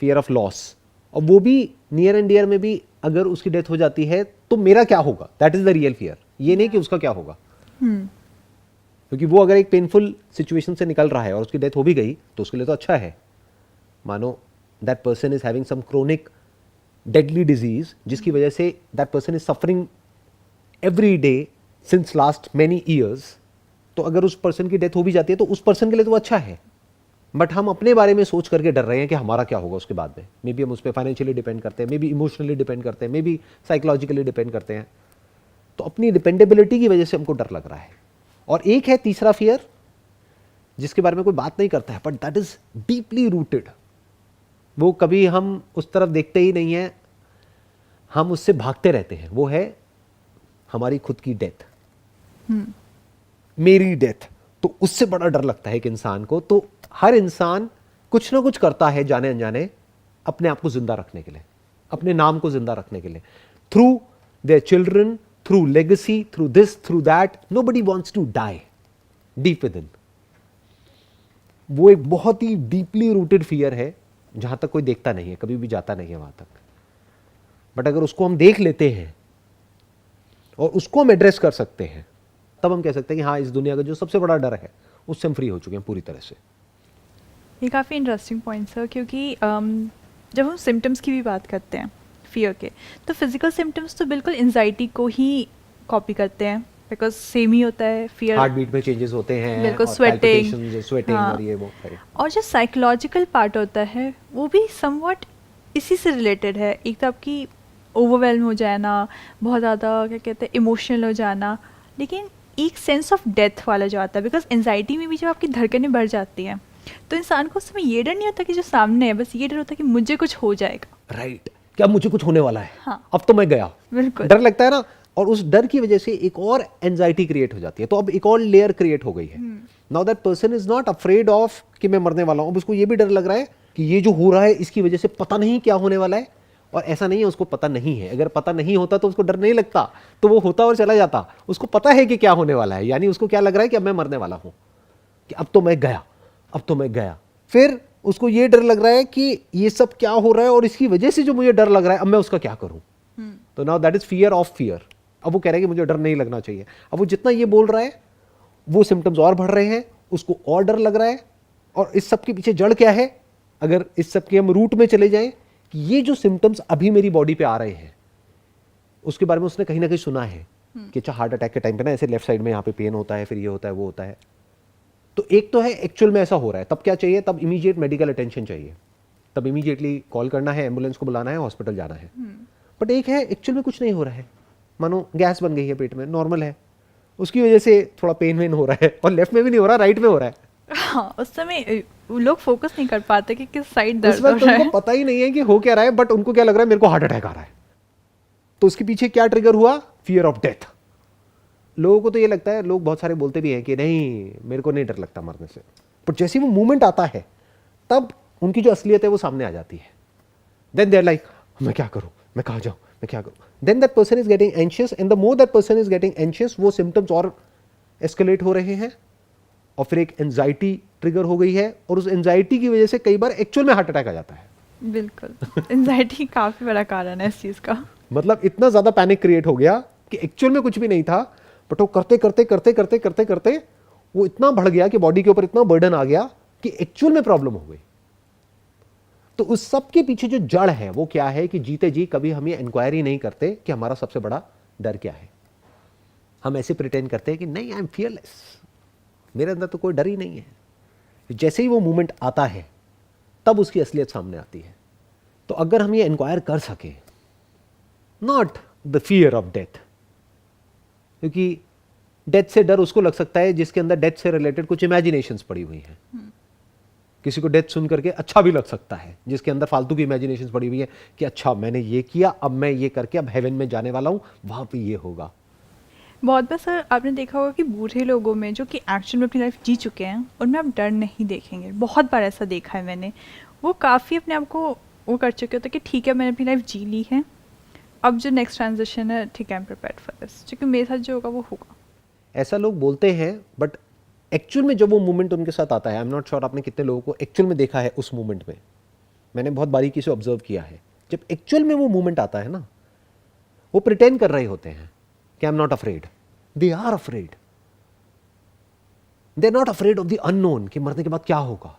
Speaker 2: fear of loss. और वो भी नियर एंड डियर में भी अगर उसकी डेथ हो जाती है तो मेरा क्या होगा, that is the real fear. ये नहीं कि उसका क्या होगा, क्योंकि वो अगर एक पेनफुल सिचुएशन से निकल रहा है और उसकी डेथ हो भी गई तो उसके लिए तो अच्छा है। मानो that person is having some chronic deadly disease जिसकी वजह से that person is suffering every day since last many years, तो अगर उस पर्सन की डेथ हो भी जाती है तो उस पर्सन के लिए तो अच्छा है। बट हम अपने बारे में सोच करके डर रहे हैं कि हमारा क्या होगा उसके बाद में। मे बी हम उस पर फाइनेंशियली डिपेंड करते हैं, मे बी इमोशनली डिपेंड करते हैं, मे बी साइकोलॉजिकली डिपेंड करते हैं। तो अपनी डिपेंडेबिलिटी की वजह से हमको डर लग रहा है। और एक है तीसरा फियर जिसके बारे में कोई बात नहीं करता है, but that is deeply rooted. वो कभी हम उस तरफ देखते ही नहीं है, हम उससे भागते रहते हैं। वो है हमारी खुद की डेथ, मेरी डेथ। तो उससे बड़ा डर लगता है एक इंसान को। तो हर इंसान कुछ ना कुछ करता है जाने अनजाने अपने आप को जिंदा रखने के लिए, अपने नाम को जिंदा रखने के लिए, through their children, through legacy, through this, through that. Nobody wants to die deep within. वो एक बहुत ही डीपली रूटेड फियर है जहां तक कोई देखता नहीं है, कभी भी जाता नहीं है वहां तक। बट अगर उसको हम देख लेते हैं और उसको हम एड्रेस कर सकते हैं तब हम कह सकते हैं कि हाँ, इस दुनिया का जो सबसे बड़ा डर है उससे हम फ्री हो चुके हैं पूरी तरह से।
Speaker 1: ये काफ़ी इंटरेस्टिंग पॉइंट सर, क्योंकि जब हम सिम्टम्स की भी बात करते हैं फियर के, तो फिजिकल सिम्टम्स तो बिल्कुल एंजाइटी को ही कॉपी करते हैं, बिकॉज सेम ही होता है। फियर,
Speaker 2: हार्ट बीट में चेंजेस होते हैं,
Speaker 1: बिल्कुल, स्वेटिंग
Speaker 2: हाँ, और ये वो।
Speaker 1: और जो साइकोलॉजिकल पार्ट होता है वो भी समवॉट इसी से रिलेटेड है। एक तो आपकी ओवरवेल्म हो जाना, बहुत ज़्यादा क्या कहते हैं इमोशनल हो जाना, लेकिन एक सेंस ऑफ डेथ वाला जो आता है, बिकॉज एंजाइटी में भी जब आपकी धड़कनें बढ़ जाती हैं तो इंसान को उस समय ये डर नहीं होता कि जो सामने है, बस ये डर होता है कि मुझे कुछ हो जाएगा।
Speaker 2: राइट, क्या मुझे कुछ होने वाला है,
Speaker 1: हाँ।
Speaker 2: अब तो मैं गया,
Speaker 1: बिल्कुल।
Speaker 2: डर लगता है ना। और उस डर की वजह से एक और एंजाइटी क्रिएट हो जाती है, तो अब एक और लेयर क्रिएट हो गई है। Now that person is not afraid of कि मैं मरने वाला हूं, अब उसको ये भी डर लग रहा है कि ये जो हो रहा है इसकी वजह से पता नहीं क्या होने वाला है। और ऐसा नहीं है उसको पता नहीं है, अगर पता नहीं होता तो उसको डर नहीं लगता, तो वो होता और चला जाता। उसको पता है कि क्या होने वाला है, यानी उसको क्या लग रहा है कि अब मैं मरने वाला हूं, कि अब तो मैं गया, अब तो मैं गया। फिर उसको ये डर लग रहा है कि ये सब क्या हो रहा है और इसकी वजह से जो मुझे डर लग रहा है अब मैं उसका क्या करूं। तो now that is fear of fear. अब वो कह रहा है कि मुझे डर नहीं लगना चाहिए। अब वो जितना ये बोल रहा है वो सिम्टम्स और बढ़ रहे हैं, उसको और डर लग रहा है। और इस सब के पीछे जड़ क्या है, अगर इस सब के हम रूट में चले जाएं कि ये जो सिम्टम्स अभी मेरी बॉडी पे आ रहे हैं उसके बारे में उसने कहीं ना कहीं सुना है कि अच्छा हार्ट अटैक के टाइम पे ना ऐसे लेफ्ट साइड में यहाँ पे पेन होता है, फिर ये होता है वो होता है। तो एक तो है एक्चुअल में ऐसा हो रहा है, तब क्या चाहिए, तब इमीडिएट मेडिकल अटेंशन चाहिए, तब इमीडिएटली कॉल करना है, एम्बुलेंस को बुलाना है, हॉस्पिटल जाना है। बट एक है एक्चुअल में कुछ नहीं हो रहा है, मानो गैस बन गई है पेट में, नॉर्मल है, उसकी वजह से थोड़ा पेन वेन हो रहा है, और लेफ्ट में भी नहीं हो रहा, राइट में हो रहा है।
Speaker 1: हाँ, उस समय लोग फोकस नहीं कर पाते कि किस साइड
Speaker 2: इस
Speaker 1: दर्द हो
Speaker 2: वक्त
Speaker 1: रहा है।
Speaker 2: उनको पता ही नहीं है कि हो क्या रहा है, बट उनको क्या लग रहा है मेरे को हार्ट अटैक आ रहा है। तो उसके पीछे क्या ट्रिगर हुआ, फियर ऑफ डेथ। लोगों को तो ये लगता है, लोग बहुत सारे बोलते भी हैं कि नहीं मेरे को नहीं डर लगता मरने से, पर जैसे वो मूवमेंट आता है तब उनकी जो असलियत है वो सामने आ जाती है। देन दे आर लाइक मैं क्या करूं, मैं कहां जाऊं, मैं क्या करूं। Then that person is getting anxious, and the more that person is getting anxious वो सिम्टम्स और एस्केलेट हो रहे हैं, और फिर एक एंजाइटी ट्रिगर हो गई है, और उस एंजाइटी की वजह से कई बार एक्चुअल में हार्ट अटैक आ जाता है।
Speaker 1: बिल्कुल, एंजाइटी काफी बड़ा कारण है इस चीज का।
Speaker 2: मतलब इतना ज्यादा पैनिक क्रिएट हो गया कि एक्चुअल में कुछ भी नहीं था, बट वो करते करते करते करते करते करते वो इतना बढ़ गया कि बॉडी के ऊपर इतना बर्डन आ गया कि एक्चुअल में प्रॉब्लम हो गई। तो उस सब के पीछे जो जड़ है वो क्या है कि जीते जी कभी हम ये इंक्वायरी नहीं करते कि हमारा सबसे बड़ा डर क्या है। हम ऐसे प्रिटेंड करते हैं कि नहीं आई एम फियरलेस, मेरे अंदर तो कोई डर ही नहीं है। जैसे ही वो मूवमेंट आता है तब उसकी असलियत सामने आती है। तो अगर हम ये इंक्वायर कर सके, not the fear of death, क्योंकि डेथ से डर उसको लग सकता है जिसके अंदर डेथ से रिलेटेड कुछ इमेजिनेशंस पड़ी हुई हैं। किसी को डेथ सुन करके अच्छा भी लग सकता है जिसके अंदर फालतू की इमेजिनेशंस पड़ी हुई है कि अच्छा मैंने ये किया, अब मैं ये करके अब हेवन में जाने वाला हूं, वहां पे ये होगा।
Speaker 1: बहुत बार सर आपने देखा होगा कि बूढ़े लोगों में जो कि एक्चुअल में अपनी लाइफ जी चुके हैं उनमें आप डर नहीं देखेंगे। बहुत बार ऐसा देखा है मैंने। वो काफ़ी अपने आप को वो कर चुके होते हैं कि ठीक है मैंने अपनी लाइफ जी ली है, अब जो नेक्स्ट ट्रांजिशन है ठीक है I am prepared for this, क्योंकि मेरे साथ जो होगा वो होगा।
Speaker 2: ऐसा लोग बोलते हैं, बट एक्चुअल में जब वो मूवमेंट उनके साथ आता है, आई एम नॉट श्योर आपने कितने लोगों को एक्चुअल में देखा है उस मूवमेंट में। मैंने बहुत बारीकी से ऑब्जर्व किया है, जब एक्चुअल में वो मूवमेंट आता है ना, वो प्रिटेंड कर रहे होते हैं कि I am not afraid. They are afraid, they are not afraid of the unknown कि मरने के बाद क्या होगा।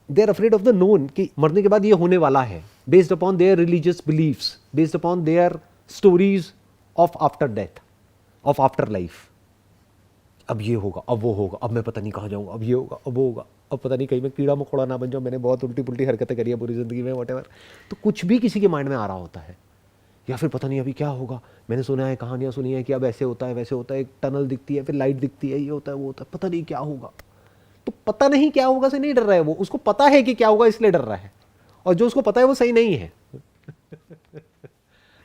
Speaker 2: They are afraid of the known कि मरने के बाद ये होने वाला है, based upon their religious beliefs, based upon their stories of after death, of after life. अब ये होगा, अब वो होगा, अब मैं पता नहीं कहाँ जाऊंगा, अब ये होगा, अब वो होगा, अब पता नहीं कहीं मैं कीड़ा मकोड़ा ना बन जाऊं, मैंने बहुत उल्टी पुल्टी हरकतें करी है पूरी जिंदगी में, व्हाटएवर। तो कुछ भी किसी के माइंड में आ रहा होता है, या फिर पता नहीं अभी क्या होगा। मैंने सुना है, कहानियां सुनी है कि अब ऐसे होता है वैसे होता है, एक टनल दिखती है, फिर लाइट दिखती है, ये होता है वो होता है, पता नहीं क्या होगा। तो पता नहीं क्या होगा से नहीं डर रहा है वो, उसको पता है कि क्या होगा इसलिए डर रहा है। और जो उसको पता है वो सही नहीं है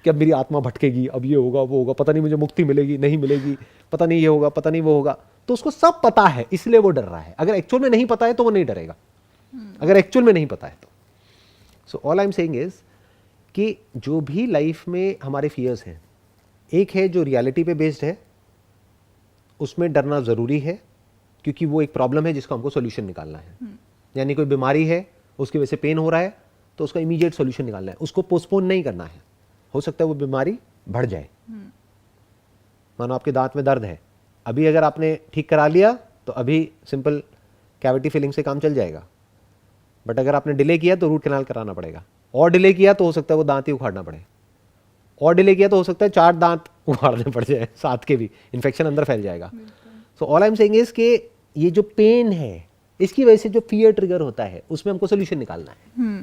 Speaker 2: कि अब मेरी आत्मा भटकेगी, अब ये होगा वो होगा, पता नहीं मुझे मुक्ति मिलेगी नहीं मिलेगी, पता नहीं ये होगा पता नहीं वो होगा। तो उसको सब पता है इसलिए वो डर रहा है। अगर एक्चुअल में नहीं पता है तो वो नहीं डरेगा, अगर एक्चुअल में नहीं पता है तो। So all I am saying is कि जो भी लाइफ में हमारे फियर्स हैं, एक है जो रियलिटी पे बेस्ड है, उसमें डरना ज़रूरी है क्योंकि वो एक प्रॉब्लम है जिसका हमको सोल्यूशन निकालना है। यानी कोई बीमारी है, उसकी वजह से पेन हो रहा है, तो उसका इमीडिएट सोल्यूशन निकालना है, उसको पोस्टपोन नहीं करना है। हो सकता है वो बीमारी बढ़ जाए। मानो आपके दांत में दर्द है, अभी अगर आपने ठीक करा लिया तो अभी सिंपल कैविटी फिलिंग से काम चल जाएगा, बट अगर आपने डिले किया तो रूट कैनाल कराना पड़ेगा, और डिले किया तो हो सकता है वो दांत ही उखाड़ना पड़े, और डिले किया तो हो सकता है 4 दांत उखाड़ने पड़ जाए साथ के भी, इन्फेक्शन अंदर फैल जाएगा। So all I am saying is कि ये जो पेन है इसकी वजह से जो फियर ट्रिगर होता है उसमें हमको सोल्यूशन निकालना है।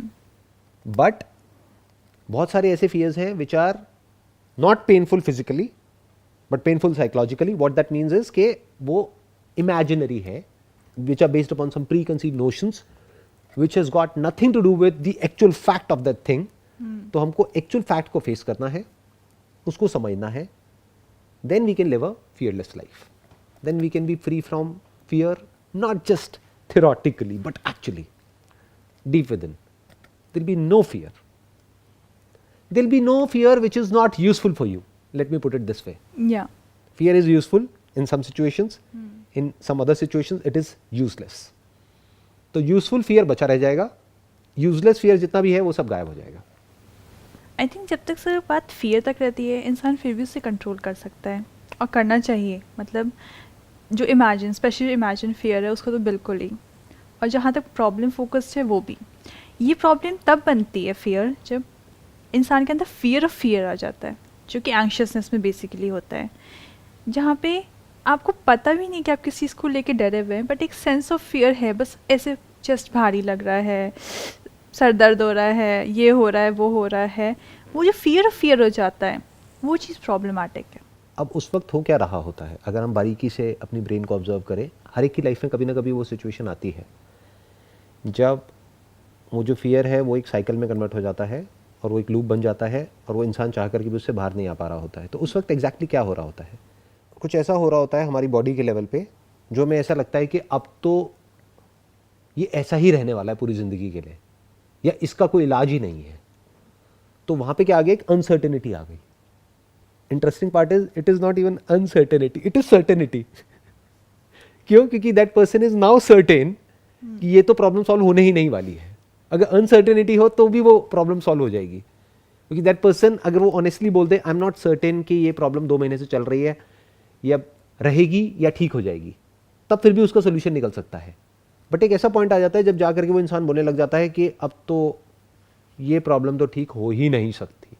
Speaker 2: बट बहुत सारे ऐसे फियर्स हैं which are not painful physically but painful psychologically. What that means is कि वो इमेजिनरी है, which are based upon some preconceived notions which has got nothing to do with the actual fact of that thing. तो हमको actual fact को face करना है, उसको समझना है, then we can live a fearless life. Then we can be free from fear, not just theoretically but actually deep within. There will be no fear. There will be no fear which is not useful for you. Let me put it this way.
Speaker 1: Yeah.
Speaker 2: Fear is useful in some situations, in some other situations it is useless. तो यूजफुल फियर बचा रह जाएगा, यूजलेस फियर जितना भी है वो सब गायब हो जाएगा.
Speaker 1: आई थिंक जब तक सर बात फियर तक रहती है इंसान फिर भी उसे कंट्रोल कर सकता है और करना चाहिए. मतलब जो स्पेशली इमेजिन फियर है उसको तो बिल्कुल ही. और जहाँ तक प्रॉब्लम फोकस्ड है वो भी. ये प्रॉब्लम तब बनती है फियर जब इंसान के अंदर फियर ऑफ फियर आ जाता है, जो कि एंग्शियसनेस में बेसिकली होता है, जहाँ पे आपको पता भी नहीं कि आप किस चीज़ को लेके डरे हुए हैं, बट एक सेंस ऑफ फियर है. बस ऐसे चेस्ट भारी लग रहा है, सर दर्द हो रहा है, ये हो रहा है, वो हो रहा है. वो जो फियर ऑफ फियर हो जाता है वो चीज़ प्रॉब्लमैटिक है.
Speaker 2: अब उस वक्त हो क्या रहा होता है, अगर हम बारीकी से अपनी ब्रेन को ऑब्जर्व करें, हर एक की लाइफ में कभी ना कभी वो सिचुएशन आती है जब वो जो फियर है वो एक साइकिल में कन्वर्ट हो जाता है और वो एक लूप बन जाता है और वो इंसान चाह कर के भी उससे बाहर नहीं आ पा रहा होता है. तो उस वक्त एग्जैक्टली क्या हो रहा होता है, कुछ ऐसा हो रहा होता है हमारी बॉडी के लेवल पे जो हमें ऐसा लगता है कि अब तो ये ऐसा ही रहने वाला है पूरी ज़िंदगी के लिए, या इसका कोई इलाज ही नहीं है. तो वहाँ पे क्या आ गया, एक अनसर्टेनिटी आ गई. Interesting part is it is not even uncertainty, it is certainty. क्यों? क्योंकि that person is now certain कि ये तो प्रॉब्लम सॉल्व होने ही नहीं वाली है. अगर अनसर्टेनिटी हो तो भी वो प्रॉब्लम सॉल्व हो जाएगी, क्योंकि दैट पर्सन अगर वो ऑनेस्टली बोल दे आई एम नॉट सर्टेन कि ये प्रॉब्लम 2 महीने से चल रही है या रहेगी या ठीक हो जाएगी, तब फिर भी उसका सोल्यूशन निकल सकता है. बट एक ऐसा पॉइंट आ जाता है जब जा करके वो इंसान बोलने लग जाता है कि अब तो ये प्रॉब्लम तो ठीक हो ही नहीं सकती.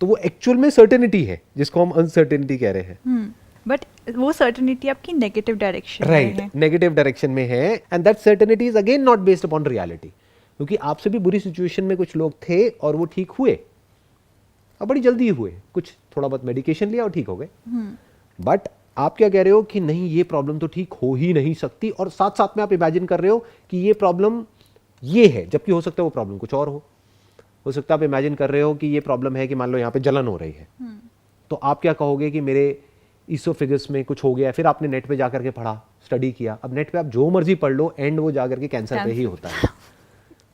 Speaker 2: तो वो एक्चुअल में सर्टेनिटी है जिसको हम अनसर्टेनिटी कह रहे हैं.
Speaker 1: बट वो सर्टेनिटी आपकी नेगेटिव डायरेक्शन में है.
Speaker 2: राइट, नेगेटिव डायरेक्शन में है. And that certainty is again not based upon reality, क्योंकि आपसे भी बुरी सिचुएशन में कुछ लोग थे और वो ठीक हुए और बड़ी जल्दी हुए, कुछ थोड़ा बहुत मेडिकेशन लिया और ठीक हो गए. बट आप क्या कह रहे हो कि नहीं ये प्रॉब्लम तो ठीक हो ही नहीं सकती, और साथ साथ में आप इमेजिन कर रहे हो कि ये प्रॉब्लम ये है, जबकि हो सकता है वो प्रॉब्लम कुछ और हो सकता है आप इमेजिन कर रहे हो कि ये प्रॉब्लम है कि मान लो यहाँ पे जलन हो रही है. तो आप क्या कहोगे कि मेरे ईसोफेगस में कुछ हो गया. फिर आपने नेट पे जाकर के पढ़ा, स्टडी किया. अब नेट पे आप जो मर्जी पढ़ लो, एंड वो जाकर के कैंसर पे ही होता है.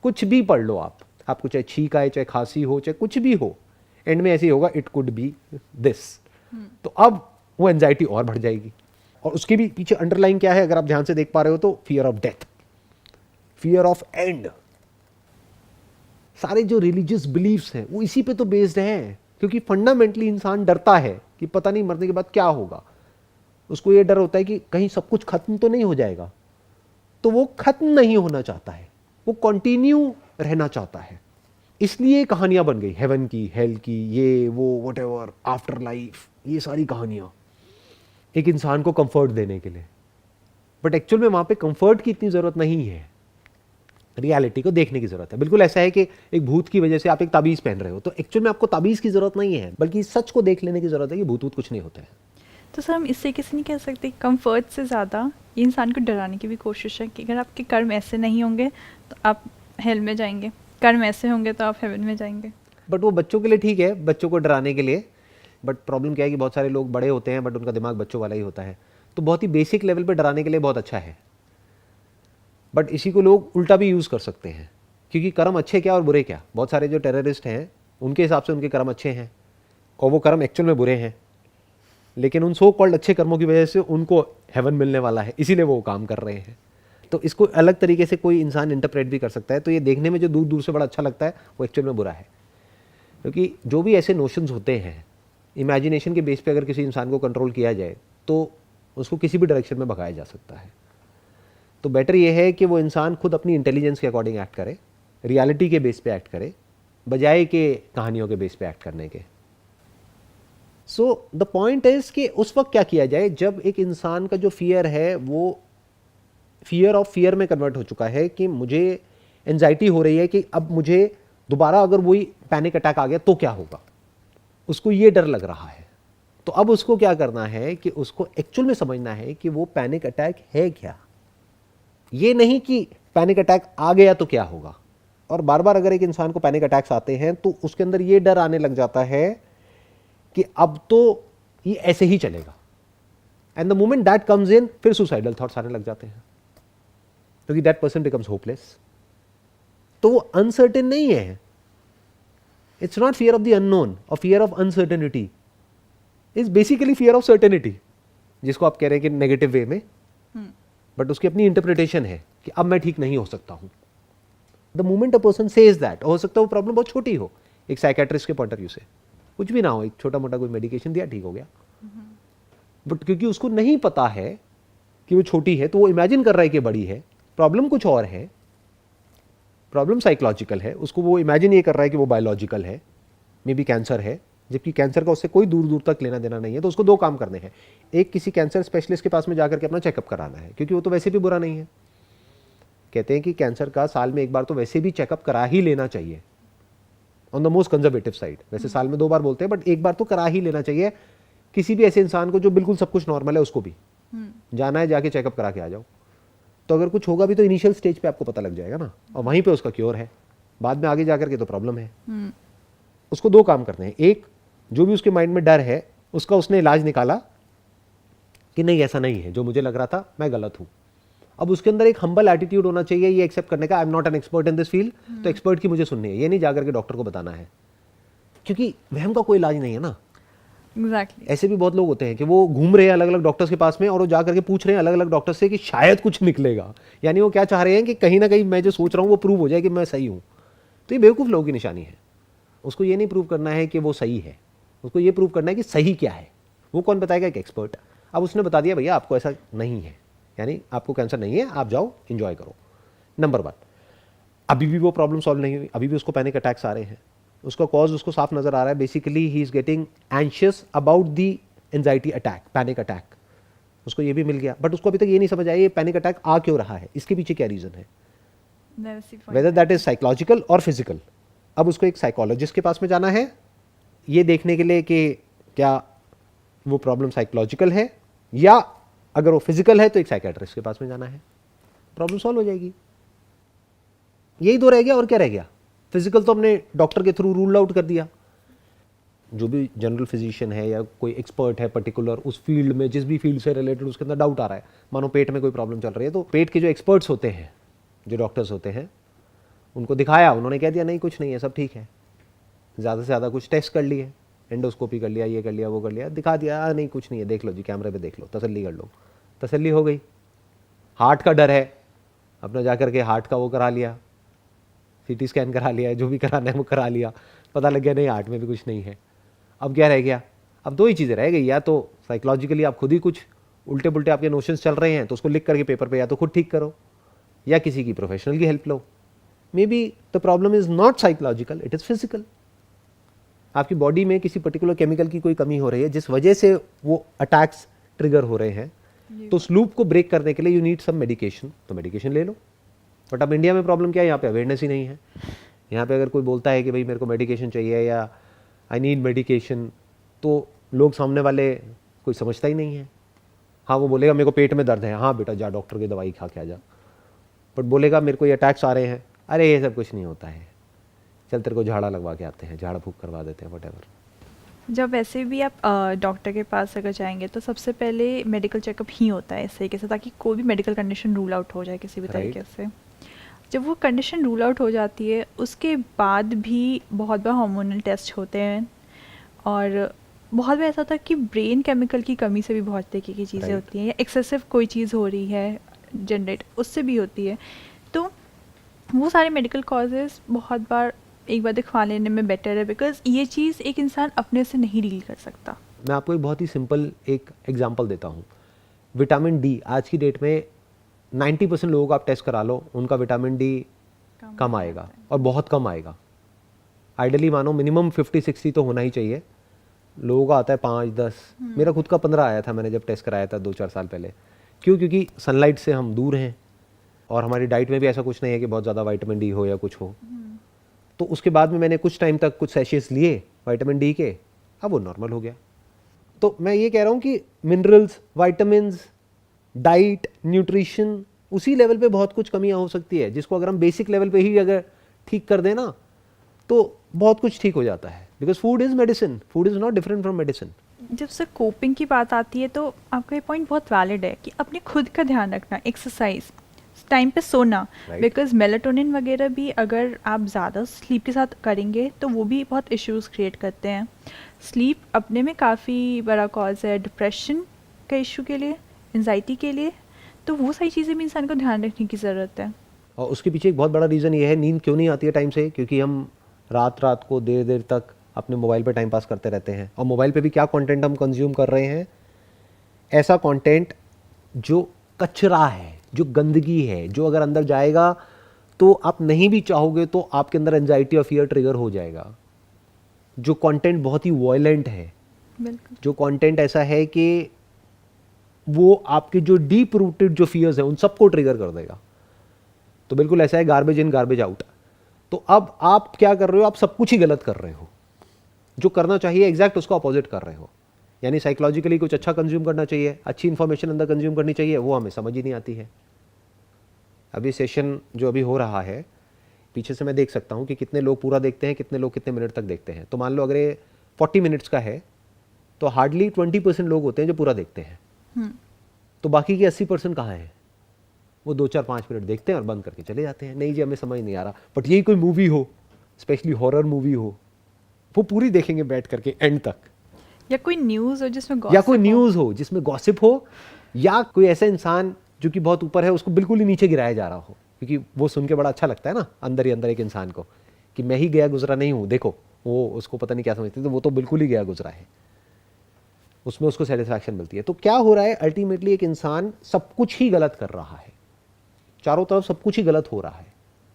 Speaker 2: कुछ भी पढ़ लो आपको चाहे छींक आए, चाहे खांसी हो, चाहे कुछ भी हो, एंड में ऐसे ही होगा, इट कुड बी दिस. तो अब वो एंजाइटी और बढ़ जाएगी. और उसके भी पीछे अंडरलाइन क्या है अगर आप ध्यान से देख पा रहे हो तो fear of death, fear of and. सारे जो रिलीजियस बिलीफ्स हैं वो इसी पे तो बेस्ड हैं, क्योंकि फंडामेंटली इंसान डरता है कि पता नहीं मरने के बाद क्या होगा. उसको ये डर होता है कि कहीं सब कुछ खत्म तो नहीं हो जाएगा. तो वो खत्म नहीं होना चाहता है, वो कंटिन्यू रहना चाहता है. इसलिए कहानियां बन गई, हेवन की, हेल की, ये वो व्हाटएवर, आफ्टर लाइफ, ये सारी कहानियां एक इंसान को कंफर्ट देने के लिए. बट एक्चुअल में वहां पे कंफर्ट की इतनी जरूरत नहीं है, रियलिटी को देखने की जरूरत है. बिल्कुल ऐसा है कि एक भूत की वजह से आप एक ताबीज पहन रहे हो, तो एक्चुअल में आपको ताबीज की जरूरत नहीं है, बल्कि सच को देख लेने की जरूरत है कि भूत कुछ नहीं होता है.
Speaker 1: तो सर हम इससे किसी नहीं कह सकते कंफर्ट से ज़्यादा ये इंसान को डराने की भी कोशिश है कि अगर आपके कर्म ऐसे नहीं होंगे तो आप हेल में जाएंगे, कर्म ऐसे होंगे तो आप हेवन में जाएंगे.
Speaker 2: बट वो बच्चों के लिए ठीक है, बच्चों को डराने के लिए. बट प्रॉब्लम क्या है कि बहुत सारे लोग बड़े होते हैं बट उनका दिमाग बच्चों वाला ही होता है. तो बहुत ही बेसिक लेवल पे डराने के लिए बहुत अच्छा है, बट इसी को लोग उल्टा भी यूज़ कर सकते हैं, क्योंकि कर्म अच्छे क्या और बुरे क्या. बहुत सारे जो टेररिस्ट हैं उनके हिसाब से उनके कर्म अच्छे हैं और वो कर्म एक्चुअल में बुरे हैं, लेकिन उन सो कॉल्ड अच्छे कर्मों की वजह से उनको हेवन मिलने वाला है, इसीलिए वो काम कर रहे हैं. तो इसको अलग तरीके से कोई इंसान इंटरप्रेट भी कर सकता है. तो ये देखने में जो दूर दूर से बड़ा अच्छा लगता है वो एक्चुअल में बुरा है, क्योंकि जो भी ऐसे नोशंस होते हैं इमेजिनेशन के बेस पे अगर किसी इंसान को कंट्रोल किया जाए तो उसको किसी भी डायरेक्शन में भगाया जा सकता है. तो बेटर ये है कि वो इंसान खुद अपनी इंटेलिजेंस के अकॉर्डिंग एक्ट करे, रियलिटी के बेस पे एक्ट करे, बजाय कि कहानियों के बेस पे एक्ट करने के. सो द पॉइंट इज कि उस वक्त क्या किया जाए जब एक इंसान का जो फियर है वो फियर ऑफ फियर में कन्वर्ट हो चुका है, कि मुझे एंजाइटी हो रही है कि अब मुझे दोबारा अगर वही पैनिक अटैक आ गया तो क्या होगा. उसको ये डर लग रहा है. तो अब उसको क्या करना है कि उसको एक्चुअल में समझना है कि वो पैनिक अटैक है क्या. ये नहीं कि पैनिक अटैक आ गया तो क्या होगा। और बार बार अगर एक इंसान को पैनिक अटैक्स आते हैं तो उसके अंदर ये डर आने लग जाता है कि अब तो ये ऐसे ही चलेगा, and the moment that comes in, फिर सुसाइडल थॉट्स आने लग जाते हैं, क्योंकि दैट पर्सन बिकम्स होपलेस। तो वो अनसर्टेन नहीं है, it's not fear of the unknown और fear of uncertainty, is basically fear of certainty, जिसको आप कह रहे हैं कि नेगेटिव वे में, बट उसकी अपनी इंटरप्रिटेशन है कि अब मैं ठीक नहीं हो सकता हूं। The moment a person says that, हो सकता है वो प्रॉब्लम बहुत छोटी हो, एक साइकेट्रिस्ट के पॉइंट ऑफ व्यू से कुछ भी ना हो, एक छोटा मोटा कोई मेडिकेशन दिया ठीक हो गया, बट क्योंकि उसको नहीं पता है कि वो छोटी है तो वो इमेजिन कर रहा है कि बड़ी है। प्रॉब्लम कुछ और है, प्रॉब्लम साइकोलॉजिकल है, उसको वो इमेजिन ये कर रहा है कि वो बायोलॉजिकल है, मे बी कैंसर है, जबकि कैंसर का उससे कोई दूर दूर तक लेना देना नहीं है। तो उसको दो काम करने हैं, एक किसी कैंसर स्पेशलिस्ट के पास में जाकर के अपना चेकअप कराना है, क्योंकि वो तो वैसे भी बुरा नहीं है। कहते हैं कि कैंसर का साल में एक बार तो वैसे भी चेकअप करा ही लेना चाहिए, on the most conservative side. वैसे साल में 2 बार बोलते हैं, बट एक बार तो करा ही लेना चाहिए किसी भी ऐसे इंसान को जो बिल्कुल सब कुछ नॉर्मल है, उसको भी जाना है, जाके चेकअप करा के आ जाओ। तो अगर कुछ होगा भी तो इनिशियल स्टेज पे आपको पता लग जाएगा ना, और वहीं पे उसका क्योर है, बाद में आगे जाकर के तो प्रॉब्लम है। उसको दो काम करने हैं, एक जो भी उसके माइंड में डर है उसका उसने इलाज निकाला कि नहीं ऐसा नहीं है, जो मुझे लग रहा था मैं गलत हूं। अब उसके अंदर एक हम्बल एटीट्यूड होना चाहिए, ये एक्सेप्ट करने का, आई am not an expert in this field, तो एक्सपर्ट की मुझे सुननी है, ये नहीं जाकर के डॉक्टर को बताना है, क्योंकि वहम का कोई इलाज नहीं है ना।
Speaker 1: एग्जैक्टली।
Speaker 2: ऐसे भी बहुत लोग होते हैं कि वो घूम रहे हैं अलग अलग डॉक्टर्स के पास में और वो जाकर के पूछ रहे हैं अलग अलग डॉक्टर से कि शायद कुछ निकलेगा, यानी वो क्या चाह रहे हैं कि कहीं ना कहीं मैं जो सोच रहा हूँ वो प्रूव हो जाए कि मैं सही हूँ। तो ये बेवकूफ़ लोगों की निशानी है। उसको ये नहीं प्रूव करना है कि वो सही है, उसको ये प्रूव करना है कि सही क्या है। वो कौन बताएगा? एक एक्सपर्ट। अब उसने बता दिया भैया आपको ऐसा नहीं है, यानी आपको कैंसर नहीं है, आप जाओ इंजॉय करो। नंबर 1, अभी भी वो प्रॉब्लम सॉल्व नहीं हुई, अभी भी उसको पैनिक अटैक्स आ रहे हैं। उसका कॉज उसको साफ नजर आ रहा है, basically he is getting anxious about the anxiety attack, panic attack. उसको ये भी मिल गया, बट उसको अभी तक ये नहीं समझ आया ये पैनिक अटैक आ क्यों रहा है, इसके पीछे क्या रीजन है, वेदर दैट इज साइकोलॉजिकल और फिजिकल। अब उसको एक साइकोलॉजिस्ट के पास में जाना है ये देखने के लिए कि क्या वो प्रॉब्लम साइकोलॉजिकल है, या अगर वो फिजिकल है तो एक साइकेट्रिस्ट के पास में जाना है, प्रॉब्लम सॉल्व हो जाएगी। यही दो रह गया, और क्या रह गया? फिजिकल तो हमने डॉक्टर के थ्रू रूल आउट कर दिया, जो भी जनरल फिजिशियन है या कोई एक्सपर्ट है पर्टिकुलर उस फील्ड में, जिस भी फील्ड से रिलेटेड उसके अंदर डाउट आ रहा है, मानो पेट में कोई प्रॉब्लम चल रही है, तो पेट के जो एक्सपर्ट्स होते हैं, जो डॉक्टर्स होते हैं, उनको दिखाया, उन्होंने कह दिया नहीं कुछ नहीं है, सब ठीक है। ज़्यादा से ज़्यादा कुछ टेस्ट कर लिए, एंडोस्कोपी कर लिया, ये कर लिया, वो कर लिया, दिखा दिया नहीं कुछ नहीं है, देख लो जी कैमरे पे देख लो, तसल्ली कर लो, तसल्ली हो गई। हार्ट का डर है, अपना जाकर के हार्ट का वो करा लिया, सीटी स्कैन करा लिया, जो भी कराना है वो करा लिया, पता लग गया नहीं हार्ट में भी कुछ नहीं है। अब क्या रह गया? अब दो ही चीज़ें रह गई, या तो साइकोलॉजिकली आप खुद ही कुछ उल्टे पुल्टे आपके नोशंस चल रहे हैं तो उसको लिख करके पेपर पे या तो खुद ठीक करो, या किसी की प्रोफेशनल की help low. May be the problem is not psychological, it is physical. आपकी बॉडी में किसी पर्टिकुलर केमिकल की कोई कमी हो रही है जिस वजह से वो अटैक्स ट्रिगर हो रहे हैं, तो उस लूप को ब्रेक करने के लिए यू नीड सम मेडिकेशन, तो मेडिकेशन ले लो। बट अब इंडिया में प्रॉब्लम क्या है, यहाँ पे अवेयरनेस ही नहीं है। यहाँ पे अगर कोई बोलता है कि भाई मेरे को मेडिकेशन चाहिए या आई नीड मेडिकेशन, तो लोग सामने वाले कोई समझता ही नहीं है। हाँ वो बोलेगा मेरे को पेट में दर्द है, हाँ बेटा जा डॉक्टर की दवाई खा के आ जा। बट बोलेगा मेरे को ये अटैक्स आ रहे हैं, अरे ये सब कुछ नहीं होता है, चल तेरे को झाड़ा लगवा के आते हैं, झाड़ा फूक करवा देते हैं, व्हाटएवर।
Speaker 1: जब वैसे भी आप डॉक्टर के पास अगर जाएंगे तो सबसे पहले मेडिकल चेकअप ही होता है इस तरीके से, ताकि कोई भी मेडिकल कंडीशन रूल आउट हो जाए किसी भी तरीके से। जब वो कंडीशन रूल आउट हो जाती है उसके बाद भी बहुत बार हार्मोनल टेस्ट होते हैं, और बहुत बार ऐसा होता है कि ब्रेन केमिकल की कमी से भी बहुत तरीके की चीज़ें होती हैं, या एक्सेसिव कोई चीज़ हो रही है जनरेट, उससे भी होती है। तो वो सारे मेडिकल कॉजेज़ बहुत बार एक बार दिखवा लेने में बेटर है, बिकॉज ये चीज़ एक इंसान अपने से नहीं डील कर सकता।
Speaker 2: मैं आपको एक बहुत ही सिंपल एक एग्जांपल देता हूँ। विटामिन डी आज की डेट में 90% लोगों का आप टेस्ट करा लो, उनका विटामिन डी कम आएगा, और बहुत कम आएगा। आइडियली मानो मिनिमम 50-60 तो होना ही चाहिए, लोगों का आता है 5-10। मेरा खुद का 15 आया था मैंने जब टेस्ट कराया था 2-4 साल पहले। क्यों? क्योंकि सनलाइट से हम दूर हैं, और हमारी डाइट में भी ऐसा कुछ नहीं है कि बहुत ज़्यादा विटामिन डी हो या कुछ हो। तो उसके बाद में मैंने कुछ टाइम तक कुछ सेशेस लिए विटामिन डी के, अब वो नॉर्मल हो गया। तो मैं ये कह रहा हूँ कि मिनरल्स, विटामिन्स, डाइट, न्यूट्रिशन, उसी लेवल पे बहुत कुछ कमियां हो सकती है, जिसको अगर हम बेसिक लेवल पे ही अगर ठीक कर दें ना तो बहुत कुछ ठीक हो जाता है। Because food is medicine, food is not different from medicine.
Speaker 1: जब से कोपिंग की बात आती है तो आपका ये पॉइंट बहुत वैलिड है कि अपने खुद का ध्यान रखना, एक्सरसाइज, टाइम पे सोना,
Speaker 2: Right.
Speaker 1: बिकॉज मेलाटोनिन वगैरह भी अगर आप ज़्यादा स्लीप के साथ करेंगे तो वो भी बहुत इश्यूज क्रिएट करते हैं। स्लीप अपने में काफ़ी बड़ा कॉज है डिप्रेशन का इशू के लिए, एनजाइटी के लिए, तो वो सारी चीज़ें भी इंसान को ध्यान रखने की ज़रूरत है।
Speaker 2: और उसके पीछे एक बहुत बड़ा रीज़न ये है, नींद क्यों नहीं आती है टाइम से, क्योंकि हम रात रात को देर देर तक अपने मोबाइल पे टाइम पास करते रहते हैं। और मोबाइल पे भी क्या कंटेंट हम कंज्यूम कर रहे हैं, ऐसा कंटेंट जो कचरा है, जो गंदगी है, जो अगर अंदर जाएगा तो आप नहीं भी चाहोगे तो आपके अंदर एंजाइटी और फियर ट्रिगर हो जाएगा। जो कंटेंट बहुत ही वायलेंट है,
Speaker 1: बिल्कुल।
Speaker 2: जो कंटेंट ऐसा है कि वो आपके जो डीप रूटेड जो फियर्स हैं उन सबको ट्रिगर कर देगा। तो बिल्कुल ऐसा है, गार्बेज इन गार्बेज आउट। तो अब आप क्या कर रहे हो, आप सब कुछ ही गलत कर रहे हो। जो करना चाहिए एग्जैक्ट उसका अपोजिट कर रहे हो। यानी साइकोलॉजिकली कुछ अच्छा कंज्यूम करना चाहिए, अच्छी इंफॉर्मेशन अंदर कंज्यूम करनी चाहिए, वो हमें समझ ही नहीं आती है। अभी सेशन जो अभी हो रहा है, पीछे से मैं देख सकता हूँ कि कितने लोग पूरा देखते हैं, कितने लोग कितने मिनट तक देखते हैं। तो मान लो अगर ये 40 मिनट्स का है तो हार्डली 20% लोग होते हैं जो पूरा देखते हैं। तो बाकी के 80% कहाँ हैं? वो 2-4-5 मिनट देखते हैं और बंद करके चले जाते हैं। नहीं जी, हमें समझ नहीं आ रहा। बट यही कोई मूवी हो, स्पेशली हॉरर मूवी हो, वो पूरी देखेंगे बैठ करके एंड तक।
Speaker 1: या कोई न्यूज़ हो जिसमें
Speaker 2: या कोई न्यूज़ हो जिसमें गॉसिप हो, या कोई ऐसा इंसान जो कि बहुत ऊपर है उसको बिल्कुल ही नीचे गिराया जा रहा हो, क्योंकि वो सुन के बड़ा अच्छा लगता है ना अंदर ही अंदर एक इंसान को कि मैं ही गया गुजरा नहीं हूँ, देखो वो उसको पता नहीं क्या समझती, तो वो तो बिल्कुल ही गया गुजरा है, उसमें उसको सेटिस्फैक्शन मिलती है। तो क्या हो रहा है, अल्टीमेटली एक इंसान सब कुछ ही गलत कर रहा है, चारों तरफ सब कुछ ही गलत हो रहा है।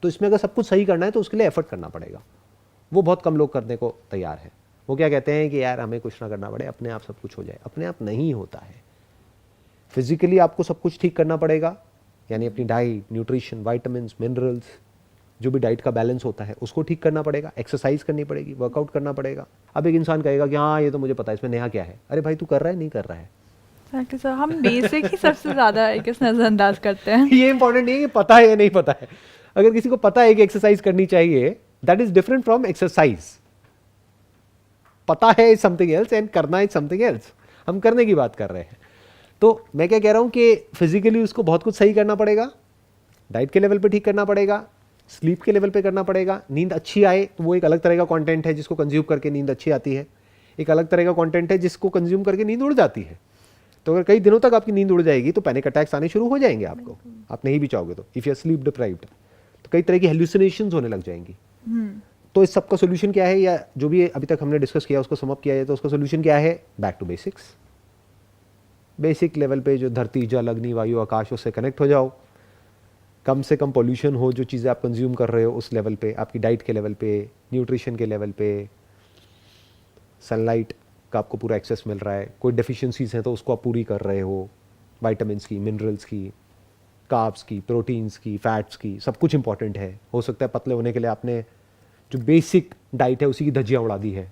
Speaker 2: तो इसमें अगर सब कुछ सही करना है तो उसके लिए एफर्ट करना पड़ेगा। वो बहुत कम लोग करने को तैयार है। वो क्या कहते हैं कि यार हमें कुछ ना करना पड़े, अपने आप सब कुछ हो जाए। अपने आप नहीं होता है। फिजिकली आपको सब कुछ ठीक करना पड़ेगा, यानी अपनी डाइट, न्यूट्रिशन, वाइटामिन्स, मिनरल्स, जो भी डाइट का बैलेंस होता है उसको ठीक करना पड़ेगा। एक्सरसाइज करनी पड़ेगी, वर्कआउट करना पड़ेगा। अब एक इंसान कहेगा कि हाँ ये तो मुझे पता है, इसमें नया क्या है। अरे भाई तू कर रहा है, नहीं कर रहा है।
Speaker 1: सर हम बेसिक ही सबसे ज़्यादा नज़रअंदाज करते हैं।
Speaker 2: ये इंपॉर्टेंट नहीं है कि पता है या नहीं पता है। अगर किसी को पता है कि एक्सरसाइज करनी चाहिए, that is different from exercise. पता है इज समथिंग एल्स एंड करना इज समथिंग एल्स। हम करने की बात कर रहे हैं। तो मैं क्या कह रहा हूं कि फिजिकली उसको बहुत कुछ सही करना पड़ेगा, डाइट के लेवल पे ठीक करना पड़ेगा, स्लीप के लेवल पे करना पड़ेगा। नींद अच्छी आए तो वो एक अलग तरह का कंटेंट है जिसको कंज्यूम करके नींद अच्छी आती है। एक अलग तरह का कंटेंट है जिसको कंज्यूम करके नींद उड़ जाती है। तो अगर कई दिनों तक आपकी नींद उड़ जाएगी तो पैनिक अटैक्स आने शुरू हो जाएंगे आपको, आप नहीं भी चाहोगे तो। If you are sleep deprived तो कई तरह की हेल्यूसिनेशंस होने लग जाएंगी। तो इस सब का सोल्यूशन क्या है, या जो भी अभी तक हमने डिस्कस किया उसको समअप किया है, तो उसका सोल्यूशन क्या है? Back to basics. Basic level पे जो धरती, जल, अग्नि, वायु, आकाश, उससे कनेक्ट हो जाओ। कम से कम पोल्यूशन हो, जो चीज़ें आप कंज्यूम कर रहे हो उस लेवल पे, आपकी डाइट के लेवल पे, न्यूट्रिशन के लेवल पे, सनलाइट का आपको पूरा एक्सेस मिल रहा है। कोई डेफिशिएंसीज हैं तो उसको आप पूरी कर रहे हो, विटामिन्स की, मिनरल्स की, कार्ब्स की, प्रोटीन्स की, फैट्स की, सब कुछ इंपॉर्टेंट है। हो सकता है पतले होने के लिए आपने जो बेसिक डाइट है उसी की धज्जियाँ उड़ा दी है,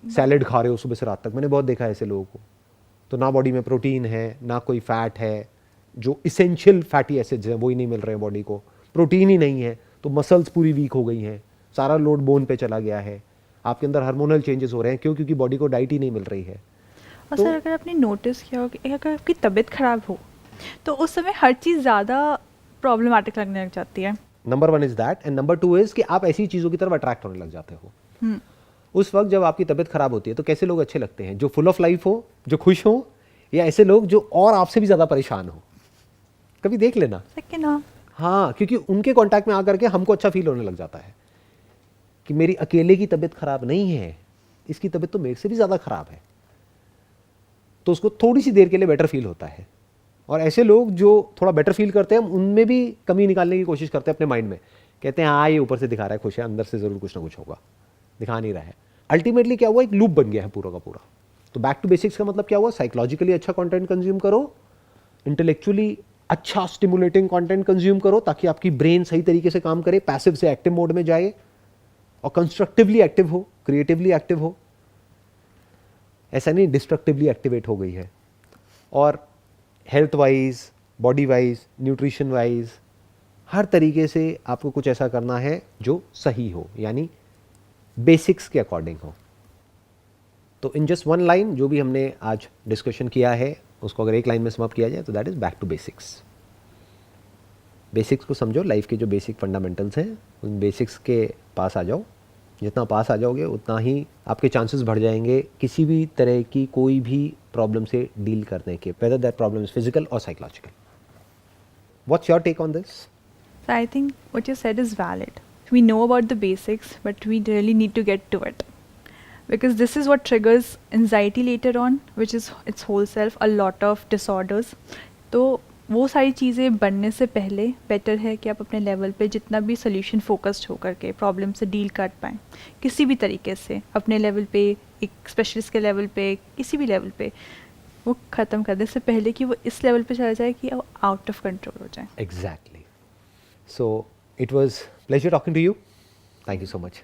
Speaker 2: सैलेड खा रहे हो सुबह से रात तक। मैंने बहुत देखा है ऐसे लोगों को। तो ना बॉडी में प्रोटीन है, ना कोई फैट है, जो इसेंशियल फैटी एसिड्स हैं वो ही नहीं मिल रहे हैं बॉडी को, प्रोटीन ही नहीं है, तो मसल्स पूरी वीक हो गई हैं, सारा लोड बोन पे चला गया है, आपके अंदर हार्मोनल चेंजेस हो रहे हैं। क्यों? क्योंकि बॉडी को डाइट ही नहीं मिल रही है।
Speaker 1: और सर अगर आपने नोटिस किया हो कि अगर आपकी तबीयत खराब हो तो उस समय हर चीज़ ज़्यादा प्रॉब्लमेटिक लगने लग जाती है।
Speaker 2: Number 1 is that, and number 2 is कि आप ऐसी चीज़ों की तरफ अट्रैक्ट होने लग जाते हो। उस वक्त जब आपकी तबीयत खराब होती है तो कैसे लोग अच्छे लगते हैं? जो फुल ऑफ लाइफ हो, जो खुश हो, या ऐसे लोग जो और आपसे भी ज़्यादा परेशान हो? कभी देख लेना। हाँ, क्योंकि उनके कांटेक्ट में आकर के हमको अच्छा फील होने लग जाता है कि मेरी अकेले की तबीयत खराब नहीं है, इसकी तबीयत तो मेरे से भी ज़्यादा खराब है। तो उसको थोड़ी सी देर के लिए बेटर फील होता है। और ऐसे लोग जो थोड़ा बेटर फील करते हैं, उनमें भी कमी निकालने की कोशिश करते हैं अपने माइंड में। कहते हैं हाँ ये ऊपर से दिखा रहा है खुश है, अंदर से ज़रूर कुछ ना कुछ होगा, दिखा नहीं रहा है। अल्टीमेटली क्या हुआ, एक लूप बन गया है पूरा का पूरा। तो बैक टू बेसिक्स का मतलब क्या हुआ? साइकोलॉजिकली अच्छा कंटेंट कंज्यूम करो, इंटेलेक्चुअली अच्छा स्टिमुलेटिंग कंटेंट कंज्यूम करो ताकि आपकी ब्रेन सही तरीके से काम करे, पैसिव से एक्टिव मोड में जाए और कंस्ट्रक्टिवली एक्टिव हो, क्रिएटिवली एक्टिव हो। ऐसा नहीं डिस्ट्रक्टिवली एक्टिवेट हो गई है। और health wise, body wise, nutrition wise, हर तरीके से आपको कुछ ऐसा करना है जो सही हो, यानी बेसिक्स के अकॉर्डिंग हो। तो इन जस्ट वन लाइन जो भी हमने आज डिस्कशन किया है उसको अगर एक लाइन में समाप्त किया जाए तो that is back to basics. Basics को समझो, लाइफ के जो बेसिक फंडामेंटल्स हैं उन बेसिक्स के पास आ जाओ। जितना पास आ जाओगे उतना ही आपके चांसेस बढ़ जाएंगे किसी भी तरह की कोई भी प्रॉब्लम से डील करने के, whether that problem is physical or psychological. What's your take on this?
Speaker 1: So I think what you said is valid. We know about the basics, but we really need to get to it. Because this is what triggers anxiety later on, which is its whole self, a lot of disorders. तो वो सारी चीज़ें बनने से पहले बेटर है कि आप अपने लेवल पे जितना भी सोल्यूशन फोकस्ड होकर के प्रॉब्लम से डील कर पाएँ किसी भी तरीके से, अपने लेवल पे, एक स्पेशलिस्ट के लेवल पे, किसी भी लेवल पे, वो ख़त्म करने से पहले कि वो इस लेवल पे चला जाए कि वो आउट ऑफ कंट्रोल हो जाए।
Speaker 2: Exactly. So it was pleasure talking to you. Thank you so much.